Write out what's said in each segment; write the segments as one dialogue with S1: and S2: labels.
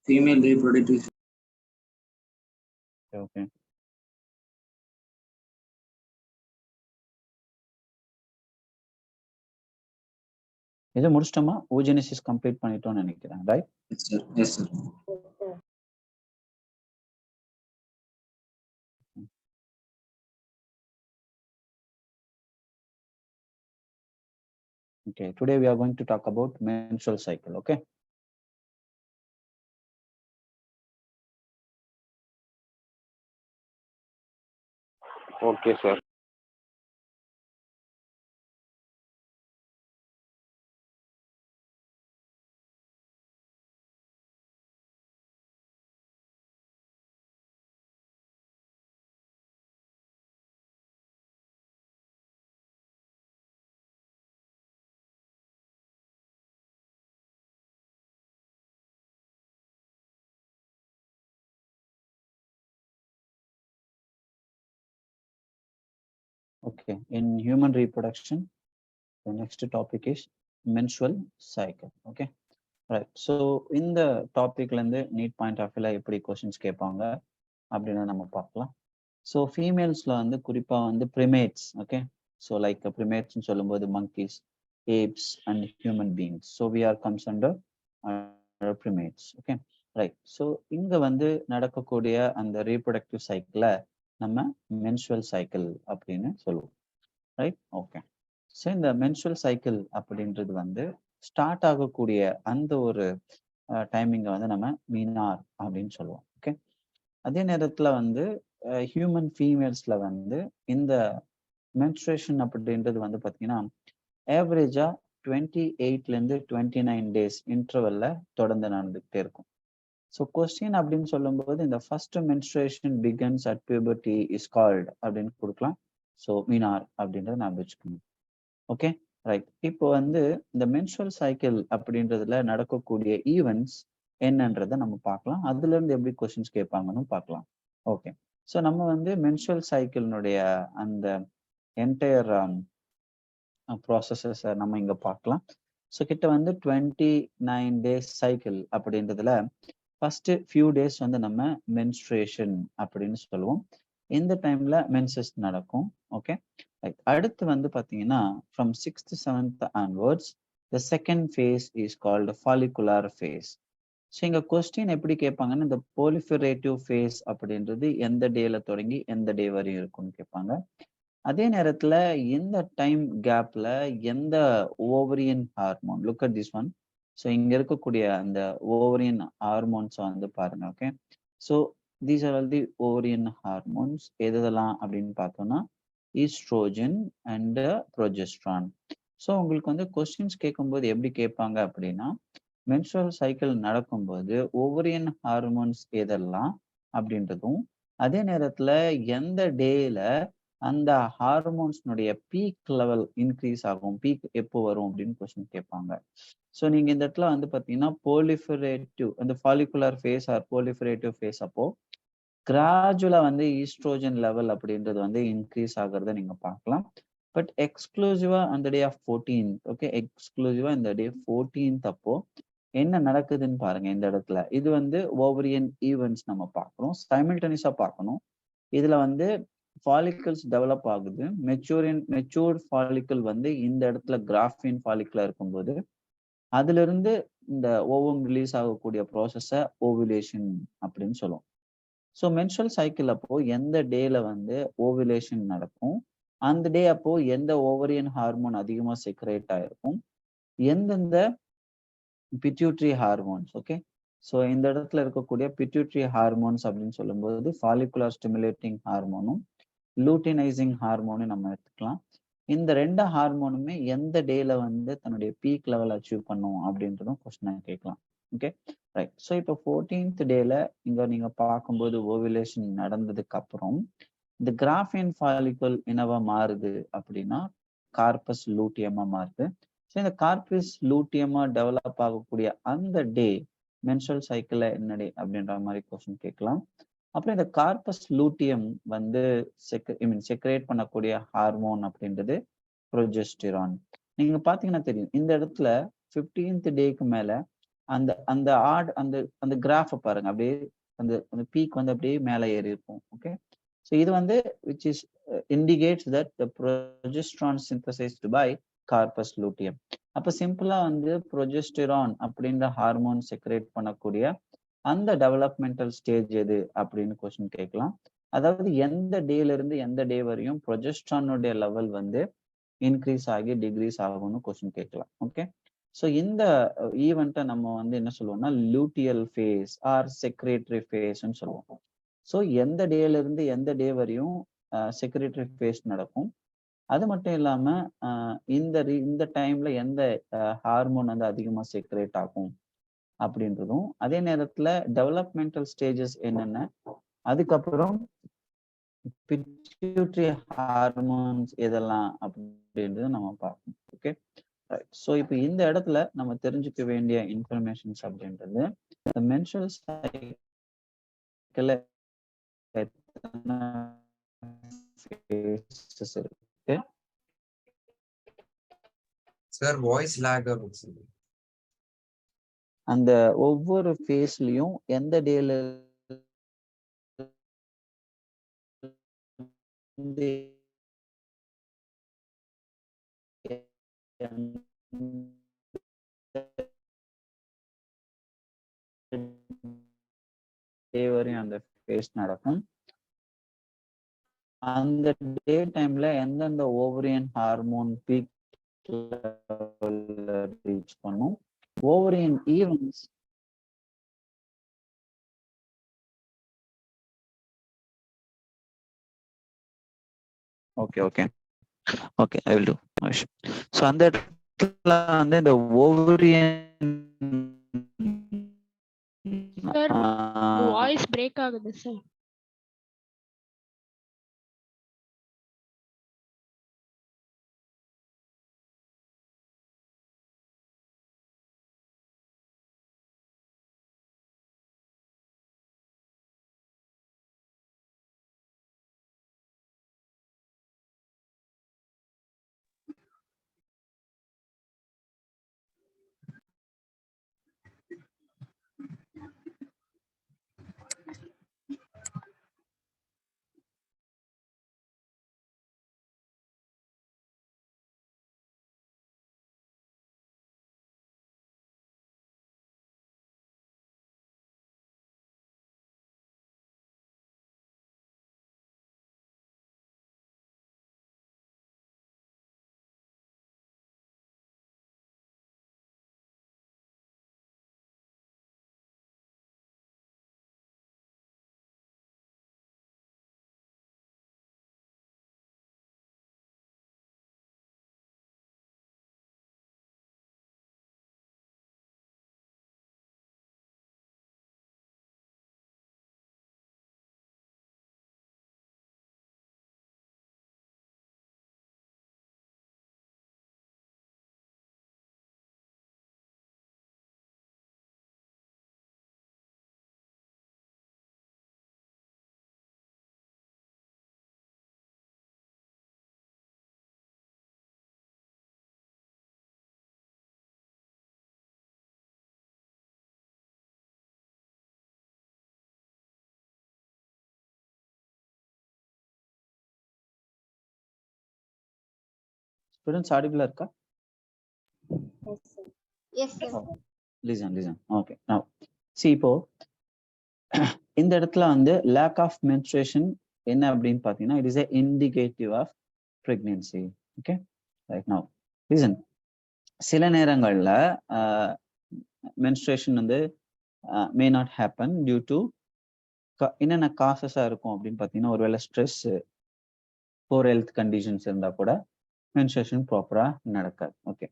S1: Female reproductive.
S2: Okay. இதை முடிச்சிட்டோமா? oogenesis complete பண்ணிட்டோம்னு நினைக்கிறேன், right?
S1: Yes, sir. Yes, sir.
S2: Okay, today we are going to talk about menstrual cycle, okay?
S3: Okay, sir.
S2: Okay, in human reproduction, the next topic is menstrual cycle, okay? Right, so இந்த டாபிக்ல இருந்து NEET point of வியூல எப்படி questions கேட்பாங்க அப்படின்னு நம்ம பார்க்கலாம். So ஃபீமேல்ஸ்ல வந்து குறிப்பா வந்து ப்ரிமேட்ஸ், ஓகே? ஸோ லைக் ப்ரிமேட்ஸ்ன்னு சொல்லும்போது monkeys, apes and human beings. So we are comes under primates, okay? Right, so இங்க வந்து நடக்கக்கூடிய அந்த ரீப்ரொடக்டிவ் சைக்கிளை நம்ம மென்சுவல் சைக்கிள் அப்படின்னு சொல்லுவோம், ரைட்? ஓகே, ஸோ இந்த மென்சுவல் சைக்கிள் அப்படின்றது வந்து ஸ்டார்ட் ஆகக்கூடிய அந்த ஒரு டைமிங்கை வந்து நம்ம மீனார் அப்படின்னு சொல்லுவோம், ஓகே? அதே நேரத்துல வந்து ஹியூமன் ஃபீமேல்ஸ்ல வந்து இந்த மென்ஸ்ட்ரேஷன் அப்படின்றது வந்து பார்த்தீங்கன்னா ஆவரேஜா 28 29 டேஸ் இன்டர்வல்ல தொடர்ந்து நடந்துகிட்டே இருக்கும். ஸோ கொஸ்டின் அப்படின்னு சொல்லும்போது இந்த first menstruation begins at puberty is called அப்படின்னு கொடுக்கலாம். ஸோ மீனார் அப்படின்றத நான் வச்சுக்கணும், ஓகே? ரைட், இப்போ வந்து இந்த மென்ஸ்ட்ரல் சைக்கிள் அப்படின்றதுல நடக்கக்கூடிய ஈவெண்ட்ஸ் என்னன்றதை நம்ம பார்க்கலாம். அதுல இருந்து எப்படி கொஸ்டின்ஸ் கேட்பாங்கன்னு பார்க்கலாம், ஓகே? ஸோ நம்ம வந்து மென்ஸ்ட்ரல் சைக்கிளினுடைய அந்த என்டையர் ப்ராசஸஸை நம்ம இங்க பார்க்கலாம். ஸோ கிட்ட வந்து 29 டேஸ் சைக்கிள் அப்படின்றதுல ஃபர்ஸ்ட் ஃபியூ டேஸ் வந்து நம்ம மென்ஸ்ட்ரேஷன் அப்படின்னு சொல்லுவோம். இந்த டைம்ல மென்சஸ் நடக்கும், ஓகே? ரைட், அடுத்து வந்து பாத்தீங்கன்னா from 6th 7th onwards the second phase is called follicular phase. So இங்க கொஸ்டின் எப்படி கேட்பாங்கன்னா இந்த ப்ரோலிஃபரேட்டிவ் ஃபேஸ் அப்படின்றது எந்த டேல தொடங்கி எந்த டே வரையும் இருக்கும்னு கேட்பாங்க. அதே நேரத்துல எந்த டைம் கேப்ல எந்த ovarian hormone, look at this one. So இங்க இருக்கக்கூடிய அந்த ஓவரியன் ஹார்மோன்ஸை வந்து பாருங்க, okay? So these are all the ovarian hormones. எதெல்லாம் அப்படின்னு பார்த்தோம்னா ஈஸ்ட்ரோஜன் அண்ட் ப்ரோஜெஸ்ட்ரான். ஸோ உங்களுக்கு வந்து கொஸ்டின்ஸ் கேட்கும்போது எப்படி கேட்பாங்க அப்படின்னா மென்ஸ்ட்ரல் சைக்கிள் நடக்கும்போது ஓவரியன் ஹார்மோன்ஸ் எதெல்லாம் அப்படின்றதும், அதே நேரத்துல எந்த டேல அந்த ஹார்மோன்ஸ்னுடைய பீக் லெவல் இன்க்ரீஸ் ஆகும், பீக் எப்போ வரும் அப்படின்னு கொஸ்டின் கேட்பாங்க. ஸோ நீங்க இந்த இடத்துல வந்து பாத்தீங்கன்னா ப்ரோலிஃபரேட்டிவ் அந்த follicular face R proliferative face அப்போ கிராஜுவலா வந்து ஈஸ்ட்ரோஜன் லெவல் அப்படின்றது வந்து இன்க்ரீஸ் ஆகுறத நீங்க பார்க்கலாம். பட் எக்ஸ்க்ளூசிவா அந்த டே ஆஃப் 14th, ஓகே? எக்ஸ்க்ளூசிவா இந்த டே 14th அப்போ என்ன நடக்குதுன்னு பாருங்க. இந்த இடத்துல இது வந்து ஓவரியன் ஈவெண்ட்ஸ் நம்ம பார்க்கணும், சைமல்டேனியஸா பார்க்கணும். இதுல வந்து ஃபாலிக்கல்ஸ் டெவலப் ஆகுது. மெச்சூர்ட் ஃபாலிக்கல் வந்து இந்த இடத்துல கிராஃபின் ஃபாலிக்கலா இருக்கும்போது அதுல இருந்து இந்த ஓவம் ரிலீஸ் ஆகக்கூடிய ப்ராசஸ ஓவுலேஷன் அப்படின்னு சொல்லுவோம். ஸோ மென்ஸ்ட்ரல் சைக்கிள் அப்போ எந்த டேல வந்து ஓவுலேஷன் நடக்கும், அந்த டே அப்போ எந்த ஓவரியன் ஹார்மோன் அதிகமா செக்ரேட் ஆயிருக்கும், எந்தெந்த பிட்யூட்ரி ஹார்மோன்ஸ், ஓகே? ஸோ இந்த இடத்துல இருக்கக்கூடிய பிட்யூட்ரி ஹார்மோன்ஸ் அப்படின்னு சொல்லும்போது ஃபாலிகுலர் ஸ்டிமுலேட்டிங் ஹார்மோனும் லூட்டினைசிங் ஹார்மோனும் நம்ம எடுத்துக்கலாம். இந்த ரெண்டு ஹார்மோனுமே எந்த டேல வந்து தன்னுடைய பீக் லெவல் அச்சீவ் பண்ணும் அப்படின்றதும் கொஸ்டின் கேட்கலாம், ஓகே? ரைட், ஸோ இப்போ 14th டேல இங்க நீங்க பார்க்கும்போது ஓவுலேஷன் நடந்ததுக்கு அப்புறம் இந்த கிராஃபின் ஃபாலிக்கல் என்னவா மாறுது அப்படின்னா கார்பஸ் லூட்டியமா மாறுது. ஸோ இந்த கார்பஸ் லூட்டியமா டெவலப் ஆகக்கூடிய அந்த டே மென்ஸ்ட்ரல் சைக்கிள்ல என்ன டே அப்படின்ற மாதிரி கொஸ்டின் கேட்கலாம். அப்புறம் இந்த கார்பஸ் லூட்டியம் வந்து செக்ரேட் பண்ணக்கூடிய ஹார்மோன் அப்படின்றது ப்ரோஜெஸ்டிரான். நீங்க பாத்தீங்கன்னா தெரியும் இந்த இடத்துல 15th டேக்கு மேல அந்த அந்த ஆட் அந்த அந்த கிராஃபை பாருங்க, அப்படியே அந்த அந்த பீக் வந்து அப்படியே மேலே ஏறி இருக்கும். ஓகே, ஸோ இது வந்து which is indicates that the progesterone synthesized by corpus luteum. அப்போ சிம்பிளா வந்து ப்ரொஜெஸ்டிரான் அப்படின்ற ஹார்மோன் செக்ரேட் பண்ணக்கூடிய அந்த டெவலப்மெண்டல் ஸ்டேஜ் எது அப்படின்னு கொஸ்டின் கேட்கலாம். அதாவது எந்த டேல இருந்து எந்த டே வரையும் ப்ரொஜெஸ்ட்ரானுடைய லெவல் வந்து இன்க்ரீஸ் ஆகி டிக்ரீஸ் ஆகும்னு கொஸ்டின் கேட்கலாம். ஓகே, ஸோ இந்த ஈவெண்ட்டை நம்ம வந்து என்ன சொல்லுவோம்னா லூட்டியல் ஃபேஸ் ஆர் செக்ரேட்டரி ஃபேஸ்ன்னு சொல்லுவோம். ஸோ எந்த டேல இருந்து எந்த டே வரையும் செக்ரேட்டரி ஃபேஸ் நடக்கும். அது மட்டும் இல்லாம இந்த டைம்ல எந்த ஹார்மோன் வந்து அதிகமா செக்ரேட் ஆகும் அப்படின்றதும், அதே நேரத்துல டெவலப்மெண்டல் ஸ்டேஜஸ் என்னென்ன, அதுக்கப்புறம் பிட்யூட்டரி ஹார்மோன்ஸ் எதெல்லாம் அப்படின்றது நம்ம பார்க்கணும். ஓகே, ஸோ இப்போ இந்த இடத்துல நம்ம தெரிஞ்சுக்க வேண்டிய இன்ஃபர்மேஷன்ஸ் அப்படின்றது மென்சுரல் சைக்கிள் இருக்கு.
S1: சார் வாய்ஸ் லாக் ஆகுது.
S2: அந்த ஒவ்வொரு ஃபேஸ்லயும் எந்த டேல டே வரையும் அந்த ஃபேஸ் நடக்கும். அந்த டே டைம்ல எந்தெந்த ஓவரியன் ஹார்மோன் பீக் ரீச் பண்ணும். Ovarian events okay okay okay, I will do. So அந்த இடத்துல வந்து இந்த ஓவரியன்
S4: வாய்ஸ் பிரேக் ஆகுது சார்.
S2: ஸ்டூடெண்ட்ஸ் ஆடிபிளா இருக்கா?
S4: Yes, sir.
S2: Listen okay. நவ see இப்போ இந்த இடத்துல வந்து லேக் ஆஃப் மென்ஸ்ட்ரேஷன் என்ன அப்படின்னு பார்த்தீங்கன்னா it is a indicative of pregnancy. Okay, right. Now listen, சில நேரங்கள்ல மென்ஸ்ட்ரேஷன் வந்து may not happen due to என்னென்ன காசஸா இருக்கும் அப்படின்னு பார்த்தீங்கன்னா ஒருவேளை ஸ்ட்ரெஸ், போர் ஹெல்த் கண்டிஷன்ஸ் இருந்தா கூட மென்ஸ்ட்ரேஷன் ப்ராப்பரா நடக்காது. ஓகே,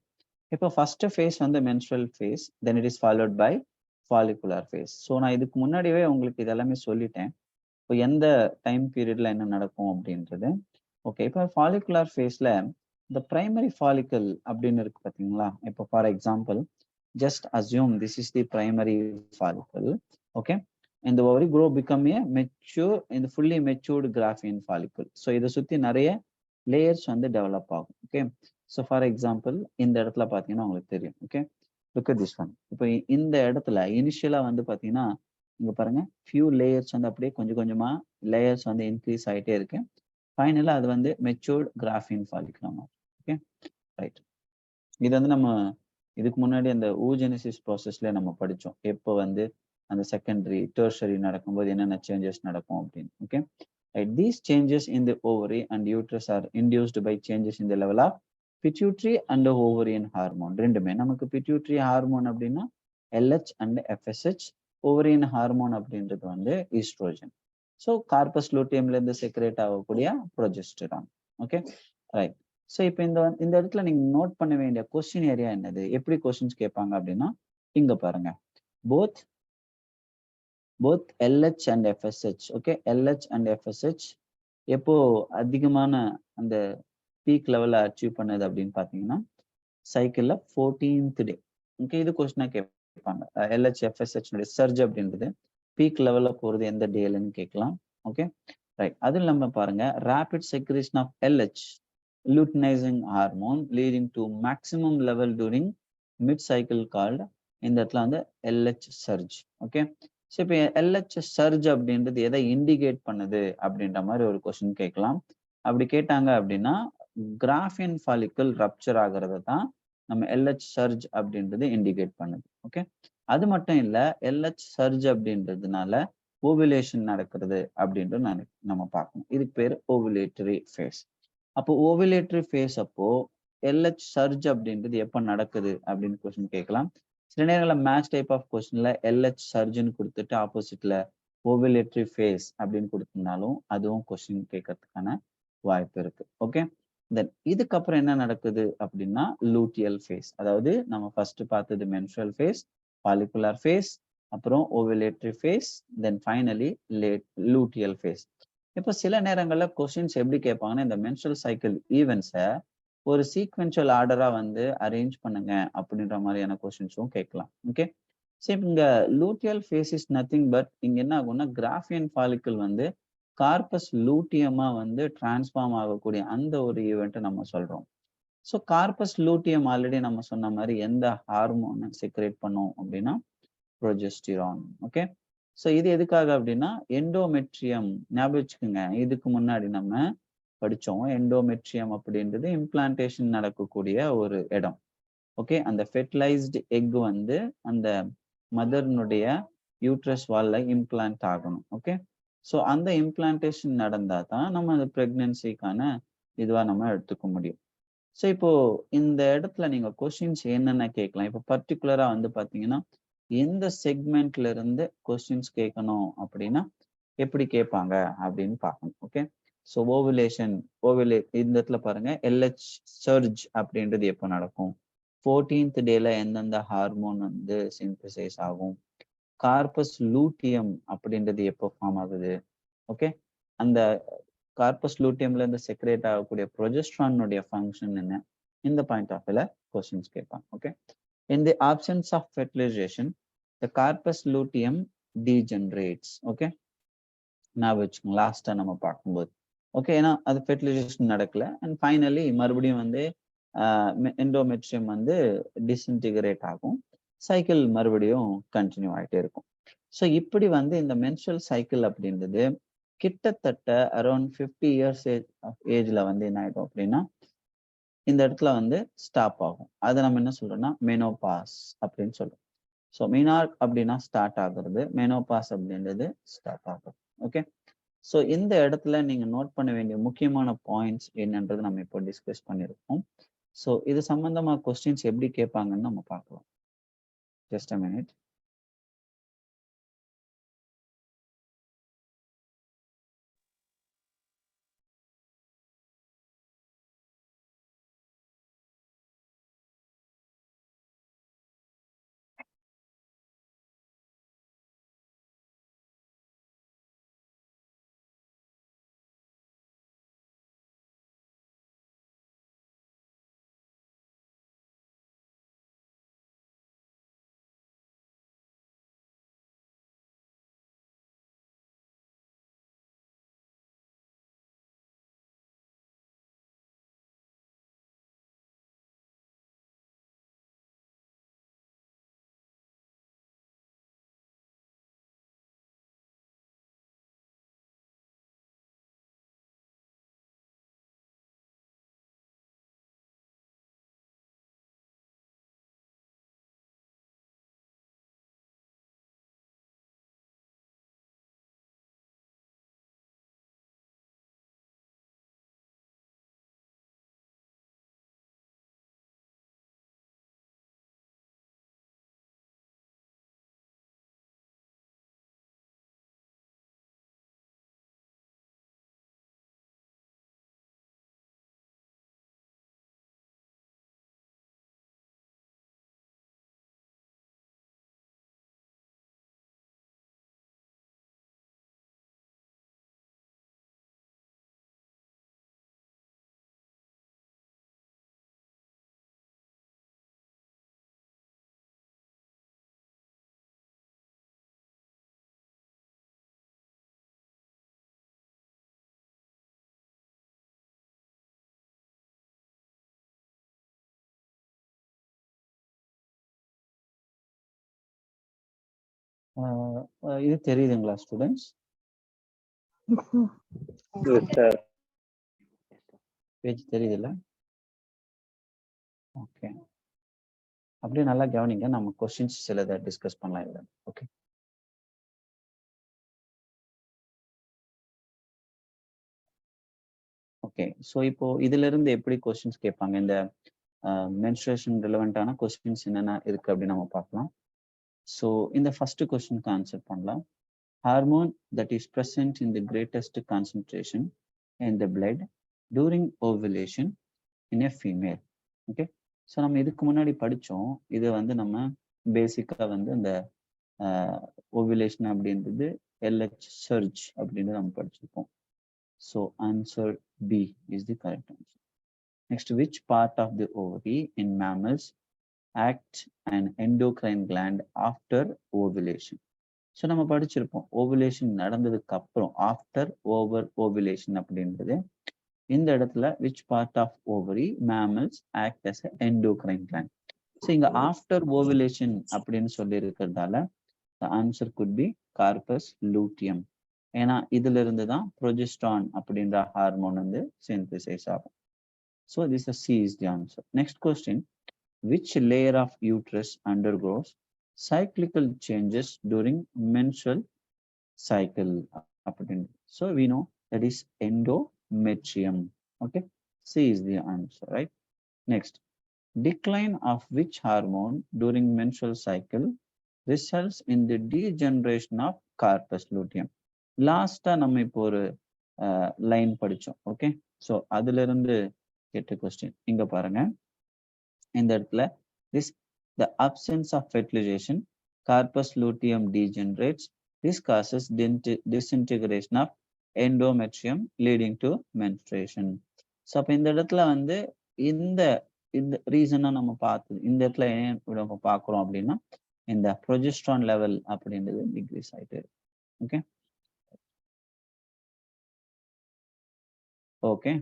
S2: இப்போ ஃபர்ஸ்ட் ஃபேஸ் வந்து menstrual phase, then it is followed by follicular phase. So நான் இதுக்கு முன்னாடியே உங்களுக்கு இதெல்லாமே சொல்லிட்டேன், இப்போ எந்த டைம் பீரியட்ல என்ன நடக்கும் அப்படின்றது. ஓகே, இப்போ ஃபாலிகுலர் ஃபேஸ்ல இந்த பிரைமரி ஃபாலிக்கல் அப்படின்னு இருக்கு பார்த்தீங்களா. இப்போ for example just assume this is the primary follicle. Okay, இந்த ovary grow become a mature இந்த fully matured graphene follicle. So இதை சுற்றி நிறைய லேயர்ஸ் வந்து டெவலப் ஆகும். ஓகே, ஸோ ஃபார் எக்ஸாம்பிள் இந்த இடத்துல பார்த்தீங்கன்னா உங்களுக்கு தெரியும். Okay, look at this one. இப்போ இந்த இடத்துல இனிஷியலா வந்து பாத்தீங்கன்னா இங்க பாருங்க ஃபியூ லேயர்ஸ் வந்து அப்படியே கொஞ்சம் கொஞ்சமா லேயர்ஸ் வந்து இன்க்ரீஸ் ஆயிட்டே இருக்கு. ஃபைனலா அது வந்து மெச்சூர்ட் கிராஃபின் ஃபாலிகுலம். Okay right. இது வந்து நம்ம இதுக்கு முன்னாடி அந்த ஊஜெனிசிஸ் ப்ராசஸ்ல நம்ம படிச்சோம். எப்போ வந்து அந்த செகண்டரி டெர்ஷரி நடக்கும்போது என்னென்ன சேஞ்சஸ் நடக்கும் அப்படின்னு. Okay right. These changes in the ovary and uterus are induced by changes in the level of pituitary and ovarian hormone. ரெண்டுமே நமக்கு பிட்யூட்ரி ஹார்மோன் அப்படின்னா LH and FSH, ovarian hormone அப்படின்றது வந்து oestrogen. So corpus லூட்டியம்ல இருந்து secrete ஆகக்கூடிய progesterone. Okay right. So இப்போ இந்த இடத்துல நீங்க நோட் பண்ண வேண்டிய கொஸ்டின் ஏரியா என்னது, எப்படி கொஸ்டின்ஸ் கேட்பாங்க அப்படின்னா இங்க பாருங்க, both LH and FSH. Okay LH and FSH எப்போ அதிகமான அந்த பீக் லெவல்ல அச்சீவ் பண்ணது அப்படின்னு பாத்தீங்கன்னா சைக்கிள்ல 14th டே. ஓகே இது கொஸ்டினா கேட்பாங்க. LH FSH சர்ஜ் அப்படின்றது பீக் லெவல்ல போறது எந்த டேலன்னு கேட்கலாம். Okay right. அது இல்லாம பாருங்க, rapid secretion of LH luteinizing hormone leading to maximum level during mid cycle called இந்த இடத்துல வந்து LH surge. ஓகே ஸோ இப்போ LH surge அப்படின்றது எதை இண்டிகேட் பண்ணுது அப்படின்ற மாதிரி ஒரு கொஸ்டின் கேட்கலாம். அப்படி கேட்டாங்க அப்படின்னா கிராஃபியன் ஃபாலிக்கல் ரப்சர் ஆகிறத தான் நம்ம LH surge அப்படின்றது இண்டிகேட் பண்ணுது. ஓகே அது மட்டும் இல்ல, LH surge அப்படின்றதுனால ஓவுலேஷன் நடக்கிறது அப்படின்றது நம்ம பார்க்கணும். இதுக்கு பேர் ஓவுலேட்டரி ஃபேஸ். அப்போ ஓவுலேட்டரி ஃபேஸ் அப்போ LH surge அப்படின்றது எப்போ நடக்குது அப்படின்னு கொஸ்டின் கேட்கலாம். சில நேரங்களில் மேட்ச் டைப் ஆஃப் கொஸ்டின்ல LH surgeன்னு கொடுத்துட்டு ஆப்போசிட்ல ஓவுலேட்டரி ஃபேஸ் அப்படின்னு கொடுத்திருந்தாலும் அதுவும் கொஸ்டின் கேட்கறதுக்கான வாய்ப்பு இருக்கு. ஓகே தென் இதுக்கப்புறம் என்ன நடக்குது அப்படின்னா லூட்டியல் ஃபேஸ். அதாவது நம்ம ஃபர்ஸ்ட் பார்த்தது மென்ஸ்ட்ரல் ஃபேஸ், ஃபாலிகுலர் ஃபேஸ், அப்புறம் ovulatory phase, then finally luteal phase. இப்போ சில நேரங்கள்ல கொஸ்டின்ஸ் எப்படி கேட்பாங்கன்னா இந்த மென்ஸ்ட்ரல் சைக்கிள் ஈவெண்ட்ஸை ஒரு சீக்வென்ஷியல் ஆர்டரா வந்து அரேஞ்ச் பண்ணுங்க அப்படின்ற மாதிரியான கொஸ்டின்ஸும் கேட்கலாம். ஓகே சரி, இங்க luteal face is nothing but இங்க என்ன ஆகும்னா கிராஃபியன் ஃபாலிக்கல் வந்து கார்பஸ் லூட்டியமா வந்து டிரான்ஸ்ஃபார்ம் ஆகக்கூடிய அந்த ஒரு ஈவெண்ட்டை நம்ம சொல்றோம். ஸோ கார்பஸ் லூட்டியம் ஆல்ரெடி நம்ம சொன்ன மாதிரி எந்த ஹார்மோனை செக்ரேட் பண்ணும் அப்படின்னா ப்ரொஜெஸ்டிரான். ஓகே ஸோ இது எதுக்காக அப்படின்னா எண்டோமெட்ரியம். ஞாபகம் வச்சுக்கோங்க, இதுக்கு முன்னாடி நம்ம படிச்சோம் எண்டோமெட்ரியம் அப்படின்றது இம்ப்ளான்டேஷன் நடக்கக்கூடிய ஒரு இடம். ஓகே அந்த ஃபெர்டிலைஸ்டு எக் வந்து அந்த மதர்னுடைய யூட்ரஸ் வால்ல இம்ப்ளான்ட் ஆகணும். ஓகே ஸோ அந்த இம்ப்ளான்டேஷன் நடந்தா தான் நம்ம அந்த பிரெக்னன்சிக்கான இதுவா நம்ம எடுத்துக்க முடியும். ஸோ இப்போ இந்த இடத்துல நீங்க கொஸ்டின்ஸ் என்னென்ன கேட்கலாம். இப்போ பர்டிகுலரா வந்து பாத்தீங்கன்னா எந்த செக்மெண்ட்ல இருந்து கொஸ்டின்ஸ் கேட்கணும் அப்படின்னா எப்படி கேட்பாங்க அப்படின்னு பார்க்கணும். ஓகே ஸோ இந்த இடத்துல பாருங்க LH surge அப்படின்றது எப்போ நடக்கும், 14th டேல எந்தெந்த ஹார்மோன் வந்து சிந்தசைஸ் ஆகும், கார்பஸ் லூட்டியம் அப்படின்றது எப்போ ஃபார்ம் ஆகுது, ஓகே அந்த கார்பஸ் லூட்டியம்ல இருந்து செக்ரேட் ஆகக்கூடிய ப்ரொஜெஸ்ட்ரானுடைய ஃபங்க்ஷன் என்ன, இந்த பாயிண்ட் ஆஃப் வியூல கொஸ்டின்ஸ் கேட்பாங்க. Okay in the absence of fertilization the corpus luteum degenerates. Okay நான் வச்சுக்கோங்க லாஸ்டா நம்ம பார்க்கும்போது. ஓகே ஏன்னா அது ஃபெர்டிலைசேஷன் நடக்கல அண்ட் ஃபைனலி மறுபடியும் வந்து எண்டோமெட்ரியம் வந்து டிஸ்இன்டிகிரேட் ஆகும், சைக்கிள் மறுபடியும் கண்டினியூ ஆகிட்டே இருக்கும். ஸோ இப்படி வந்து இந்த மென்ஸ்ட்ரல் சைக்கிள் அப்படின்றது கிட்டத்தட்ட அரௌண்ட் 50 இயர்ஸ் ஏஜ்ல வந்து என்ன ஆயிடும் அப்படின்னா இந்த இடத்துல வந்து ஸ்டாப் ஆகும். அதை நம்ம என்ன சொல்றோம்னா மெனோபாஸ் அப்படின்னு சொல்றோம். ஸோ மீனார் அப்படின்னா ஸ்டார்ட் ஆகுறது, மெனோபாஸ் அப்படின்றது ஸ்டாப் ஆகும். ஓகே ஸோ இந்த இடத்துல நீங்க நோட் பண்ண வேண்டிய முக்கியமான பாயிண்ட்ஸ் என்னன்றது நம்ம இப்போ டிஸ்கஸ் பண்ணியிருக்கோம். ஸோ இது சம்பந்தமா கொஸ்டின்ஸ் எப்படி கேட்பாங்கன்னு நம்ம பார்க்கலாம். Just a minute. இது தெரியுதுங்களா ஸ்டூடெண்ட்ஸ்?
S3: Yes, sir.
S2: பேஜ் தெரியுதுல்ல? ஓகே, அப்படியே நல்லா கவனிங்க. நம்ம கொஸ்டின்ஸ் சிலதை டிஸ்கஸ் பண்ணலாம் இல்லை. Okay, okay. ஸோ இப்போ இதுல இருந்து எப்படி கொஸ்டின்ஸ் கேட்பாங்க? இந்த மென்ஸ்ட்ரேஷன் ரிலவெண்டான கொஸ்டின்ஸ் என்னென்ன இருக்கு அப்படின்னு நம்ம பார்க்கலாம். ஸோ இந்த ஃபர்ஸ்ட் கொஸ்டினுக்கு ஆன்சர் பண்ணலாம். Hormone that is present in the greatest concentration in the blood during ovulation in a female. Okay, so நம்ம இதுக்கு முன்னாடி படித்தோம். இது வந்து நம்ம பேசிக்காக வந்து இந்த ஓவிலேஷன் அப்படின்றது எல்ஹெச் சர்ஜ் அப்படின்னு நம்ம படிச்சிருப்போம். So answer B is the correct answer. Next, which part of the ovary in mammals act an endocrine gland after ovulation? So நம்ம படிச்சிருப்போம் ஓவுலேஷன் நடந்ததுக்கு அப்புறம் ஆஃப்டர் ஓவுலேஷன் அப்படின்றது இந்த இடத்துல which part of ovary mammals act as a endocrine gland. So இங்க after ovulation அப்படின்னு சொல்லி இருக்கிறதால the answer could be corpus luteum. ஏன்னா இதுல இருந்து தான் progesterone அப்படின்ற ஹார்மோன் வந்து சிந்தசைஸ் ஆகும். So this is C is the answer. Next question, which layer of uterus undergoes cyclical changes during menstrual cycle? So we know that is endometrium. Okay, C is the answer, right? Next, decline of which hormone during menstrual cycle results in the degeneration of corpus luteum? லாஸ்டா நம்ம இப்போ ஒரு line படிச்சோம். Okay, so அதுல இருந்து கேட்ட question இங்க பாருங்க. இந்த இடத்துல this the absence of fertilization, corpus luteum degenerates. This causes disintegration of endometrium leading to menstruation. So அப்போ இந்த இடத்துல வந்து இந்த இந்த ரீசனா நம்ம பார்த்தது இந்த இடத்துல ஏன் நம்ம பார்க்குறோம் அப்படின்னா இந்த ப்ரொஜெஸ்ட்ரான் லெவல் அப்படின்றது டிக்ரீஸ் ஆயிட்டு இருக்கு. Okay, okay,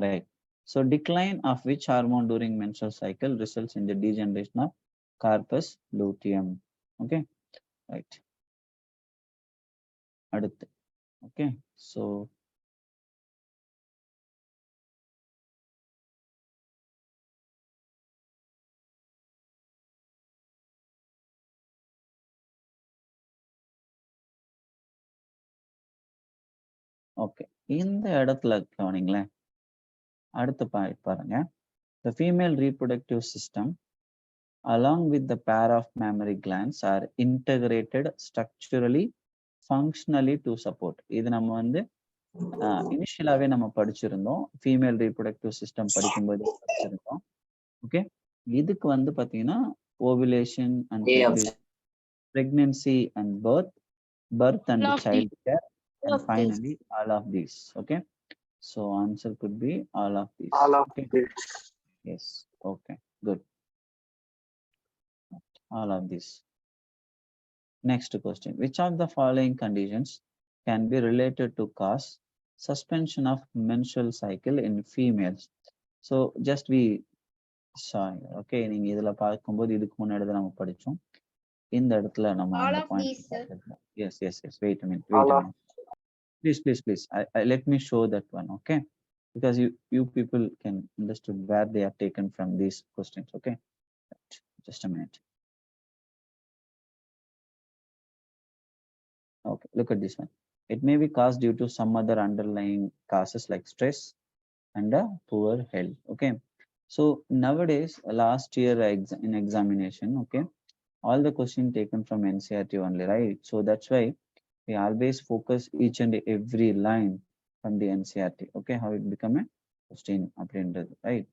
S2: right. So decline of which hormone during menstrual cycle results in the degeneration of corpus luteum? Okay, right. அடுத்து, okay, so okay, இந்த இடத்துல கவனிங்களேன். அடுத்து பாருங்க. The female reproductive system along with the pair of mammary glands are integrated structurally functionally to support. இது நம்ம வந்து இனிஷியலாவே நம்ம படிச்சிருந்தோம். Female reproductive system படிக்கும்போது படிச்சிருந்தோம். ஓகே, இதுக்கு வந்து பாத்தீங்கன்னா ovulation and pregnancy and birth and child care, and finally all of these. Okay, so answer could be all of these.
S3: All of
S2: okay.
S3: this.
S2: Yes, okay, good. All of these. Next question, which of the following conditions can be related to cause suspension of menstrual cycle in females? So just we saw, okay, நீங்க இதுல பார்க்கும்போது இதுக்கு முன்னாடி நம்ம படிச்சோம். இந்த இடத்துல நம்ம
S4: All
S2: அந்த
S4: of
S2: point
S4: these, sir.
S2: yes wait a minute
S3: All of
S2: please I let me show that one. Okay, because you people can understood where they are taken from these questions. Okay, just a minute. Okay, look at this one. It may be caused due to some other underlying causes like stress and a poor health. Okay, so nowadays last year in examination, okay, all the question taken from NCERT only, right? So that's why we always focus each and every line from the NCERT. Okay, how it become a question அப்படின்றது, right?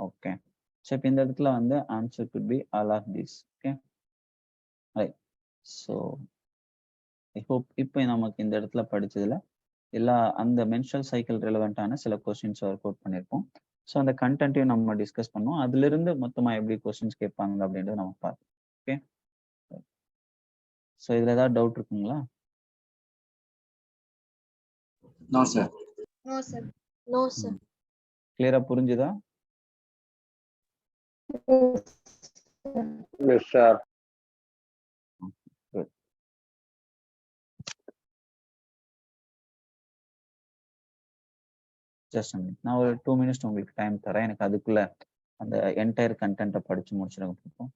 S2: Okay, so இப்போ இந்த இடத்துல வந்து answer could be all of this. Okay, right. So I hope இப்போ நமக்கு இந்த இடத்துல படிச்சதுல எல்லா அந்த மென்ஸ்ட்ரல் சைக்கிள் ரிலவெண்டான சில கொஸ்டின்ஸ் ஒர்க் அவுட் பண்ணியிருப்போம். ஸோ அந்த கண்டென்ட்டையும் நம்ம டிஸ்கஸ் பண்ணோம். அதுல இருந்து மொத்தமா எப்படி கொஸ்டின்ஸ் கேட்பாங்க அப்படின்றத நம்ம பார்ப்போம். ஓகே, ஸோ இதுல ஏதாவது டவுட் இருக்குங்களா?
S1: No, sir.
S4: No, sir. No, sir.
S2: கிளியரா புரிஞ்சுதா?
S3: Yes, sir.
S2: ஜஸ்ட் நான் ஒரு 2 மினிட்ஸ் உங்களுக்கு டைம் தரேன். எனக்கு அதுக்குள்ள அந்த என்டையர் கண்டென்ட்டை படிச்சு முடிச்சிடுங்க பார்ப்போம்.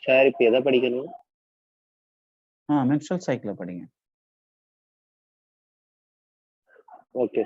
S3: சார் இப்போ எதை படிக்கணும்?
S2: மென்ஸ்ட்ரல் சைக்கிள படிங்க.
S3: ஓகே.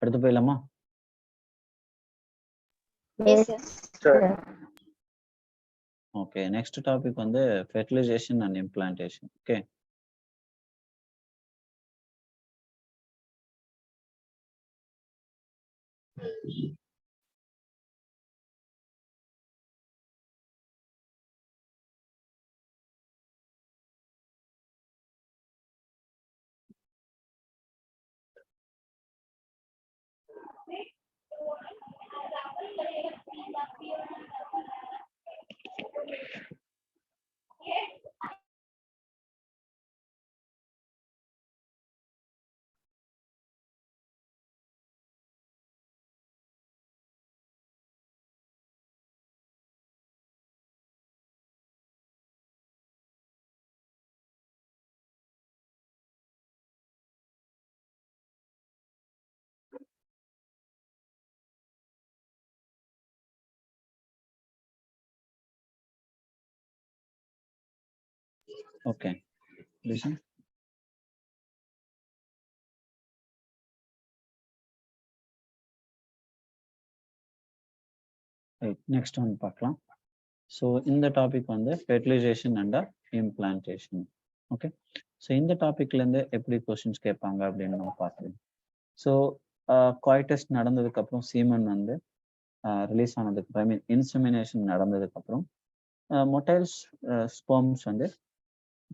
S2: அடுத்து போயிடலாமா?
S4: Yes, sir.
S2: Okay, next topic வந்து fertilisation and implantation. Okay, Okay, listen. Right, next one பார்க்கலாம். ஸோ இந்த டாபிக் வந்து fertilisation and implantation. Okay, so இந்த டாபிக்லேருந்து எப்படி கொஸ்டின்ஸ் கேட்பாங்க அப்படின்னு நம்ம பார்க்கலாம். ஸோ குவாய்டஸ்ட் நடந்ததுக்கப்புறம் சீமன் வந்து ரிலீஸ் ஆனதுக்கு ஐ மீன் இன்செமினேஷன் நடந்ததுக்கப்புறம் மொட்டைல் ஸ்பெர்ம்ஸ் வந்து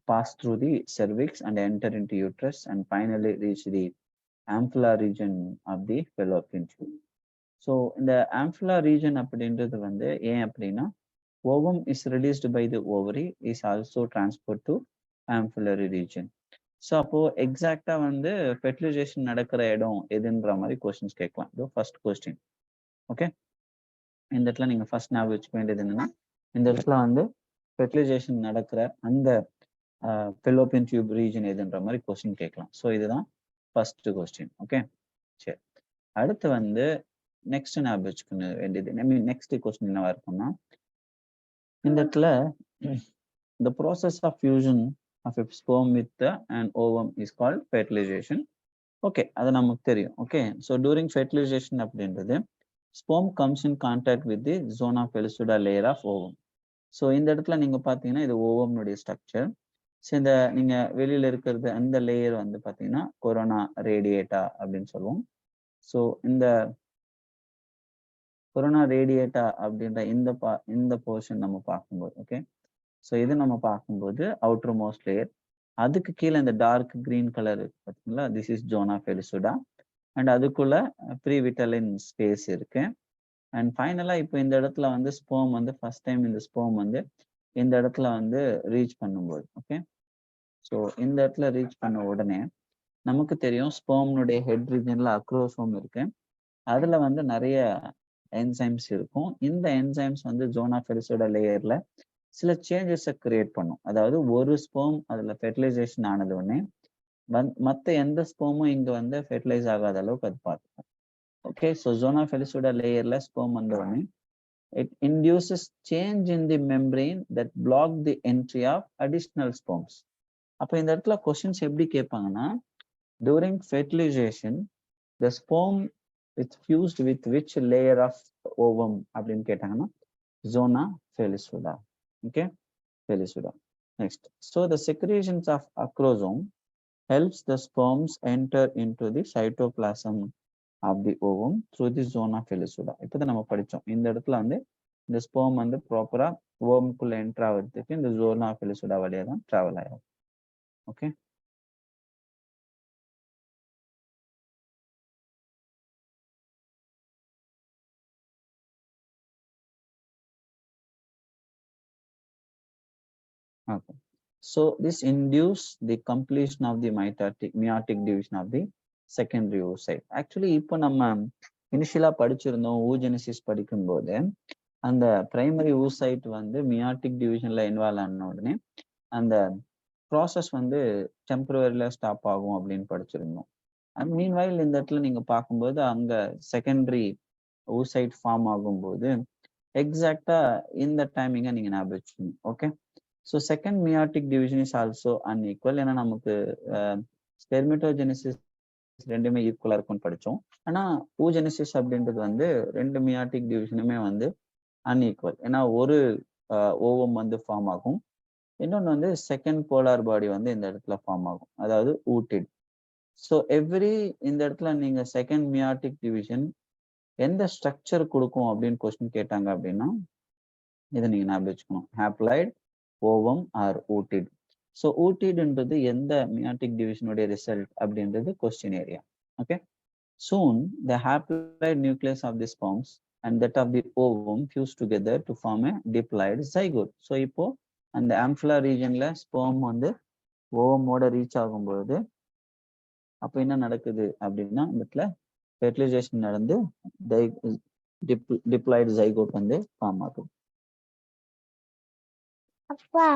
S2: pass through the cervix and enter into uterus and finally reach the ampulla region of the fallopian tube. So இந்த ampulla region அப்படின்றது வந்து ஏன் அப்படின்னா ovum is released by the ovary is also transferred to ampullary region. So அப்போ எக்ஸாக்டா வந்து fertilisation நடக்கிற இடம் எதுன்ற மாதிரி கொஸ்டின்ஸ் கேட்கலாம். இது ஃபர்ஸ்ட் கொஸ்டின். ஓகே, இந்த இடத்துல நீங்க ஃபர்ஸ்ட் ஞாபகம் வச்சுக்க வேண்டியது என்னன்னா, இந்த இடத்துல வந்து ஃபெர்டிலைசேஷன் நடக்கிற அந்த fallopian tube region எதுன்ற மாதிரி கொஸ்டின் கேட்கலாம். ஸோ இதுதான் ஃபர்ஸ்ட் கொஸ்டின். ஓகே, சரி. அடுத்து வந்து நெக்ஸ்ட் ஞாபகம் வச்சுக்க வேண்டியது ஐ மீன் நெக்ஸ்ட் கொஸ்டின் என்னவா இருக்கும்னா, இந்த இடத்துல the process of fusion of a sperm with an ovum is called fertilization. Okay, அது நமக்கு தெரியும். ஓகே, ஸோ டூரிங் ஃபெர்டிலைசேஷன் அப்படின்றது sperm comes in contact with the zona pellucida layer of ovum. So இந்த இடத்துல நீங்க பார்த்தீங்கன்னா இது ஓவம்னுடைய ஸ்ட்ரக்சர். ஸோ இந்த நீங்க வெளியில இருக்கிறது அந்த லேயர் வந்து பார்த்தீங்கன்னா கொரோனா ரேடியேட்டா அப்படின்னு சொல்லுவோம். ஸோ இந்த கொரோனா ரேடியேட்டா அப்படின்ற இந்த போர்ஷன் நம்ம பார்க்கும்போது, ஓகே, ஸோ இது நம்ம பார்க்கும்போது அவுட்டர் மோஸ்ட் லேயர், அதுக்கு கீழே இந்த டார்க் கிரீன் கலர் இருக்கு பார்த்தீங்களா, திஸ் இஸ் ஜோனா ஃபெலிசுடா. அண்ட் அதுக்குள்ள ப்ரீவிட்டலின் ஸ்பேஸ் இருக்கு. அண்ட் ஃபைனலா இப்போ இந்த இடத்துல வந்து ஸ்பெர்ம் வந்து ஃபர்ஸ்ட் டைம் இந்த ஸ்பெர்ம் வந்து இந்த இடத்துல வந்து ரீச் பண்ணும்போது, ஓகே, ஸோ இந்த இடத்துல ரீச் பண்ண உடனே நமக்கு தெரியும் ஸ்பெர்ம்னுடைய ஹெட் ரீஜன்ல அக்ரோசோம் இருக்கு. அதுல வந்து நிறைய என்சைம்ஸ் இருக்கும். இந்த என்சைம்ஸ் வந்து ஜோனா ஃபெலிசோட லேயர்ல சில சேஞ்சஸை கிரியேட் பண்ணும். அதாவது ஒரு ஸ்பெர்ம் அதுல ஃபெர்டிலைசேஷன் ஆனது உடனே மற்ற எந்த ஸ்பெர்மும் இங்க வந்து ஃபெர்டிலைஸ் ஆகாத அளவுக்கு அது பார்த்துக்கும். ஓகே, ஸோ ஜோனா ஃபெலிசோட லேயர்ல ஸ்பெர்ம் வந்த உடனே it induces change in the membrane that block the entry of additional sperms. அப்போ இந்த இடத்துல கொஸ்டின்ஸ் எப்படி கேட்பாங்கன்னா, during fertilization the sperm is fused with which layer of ovum அப்படின்னு கேட்டாங்கன்னா zona felicida. Okay, felicida. Next, so the secretions of acrosome helps the sperms enter into the cytoplasm of the ovum through the zona felicida. இப்போதான் நம்ம படிச்சோம். இந்த இடத்துல வந்து இந்த sperm வந்து ப்ராப்பரா ஓவம்குள்ள என்டர் ஆகிறதுக்கு இந்த ஜோனா ஃபெலிசுடா வழியா தான் டிராவல் ஆகும். Okay, okay. So this induce the completion of the meiotic division of the secondary oocyte. Actually இப்போ நம்ம இனிஷியலா படிச்சிருந்தோம் ஊஜெனிசிஸ் படிக்கும்போது அந்த பிரைமரி ஊசைட் வந்து மியாட்டிக் டிவிஷன்ல இன்வால்வ் ஆன உடனே அந்த ப்ராசஸ் வந்து டெம்பரரியில ஸ்டாப் ஆகும் அப்படின்னு படிச்சிருந்தோம். அண்ட் மீன்வைல் இந்த இடத்துல நீங்க பார்க்கும்போது அங்க செகண்டரி ஊசைட் ஃபார்ம் ஆகும்போது எக்ஸாக்டா இந்த டைமிங்கை நீங்க ஞாபகம் வச்சுக்கணும். Okay, so second meiotic division is also unequal. ஏன்னா நமக்கு ஸ்பெர்மிட்டோஜெனிசிஸ் ரெண்டுமே ஈக்குவலா இருக்கும்னு படிச்சோம். ஆனா ஊஜெனிசிஸ் அப்படின்றது வந்து ரெண்டு மியாட்டிக் டிவிஷனுமே வந்து அன்இக்குவல். ஏன்னா ஒரு ஓவம் வந்து ஃபார்ம் ஆகும், இன்னொன்று வந்து செகண்ட் போலார் பாடி வந்து இந்த இடத்துல ஃபார்ம் ஆகும், அதாவது ஊட்டிட். ஸோ எவ்ரி இந்த இடத்துல நீங்க செகண்ட் மியாட்டிக் டிவிஷன் எந்த ஸ்ட்ரக்சர் கொடுக்கும் அப்படின்னு கொஸ்டின் கேட்டாங்க அப்படின்னா இதை நீங்க ஞாபகம் வச்சுக்கணும், ஹாப்ளாய்ட், ஓவம் ஆர் ஊட்டிட். ஸோ ஊட்டிட்ன்றது எந்த மியாட்டிக் டிவிஷனுடைய ரிசல்ட் அப்படின்றது question area. Okay, soon the haploid nucleus of the sperms and that of the ovum fuse together to form a diploid zygote. So இப்போ அந்த amphilar regionல sperm வந்து ovum ஓட reach ஆகும்போது அப்ப என்ன நடக்குது அப்படின்னா இந்த இடத்துல ஃபெர்டிலைசேஷன் நடந்து diploid zygote வந்து ஃபார்ம் ஆகும்.
S4: அப்பா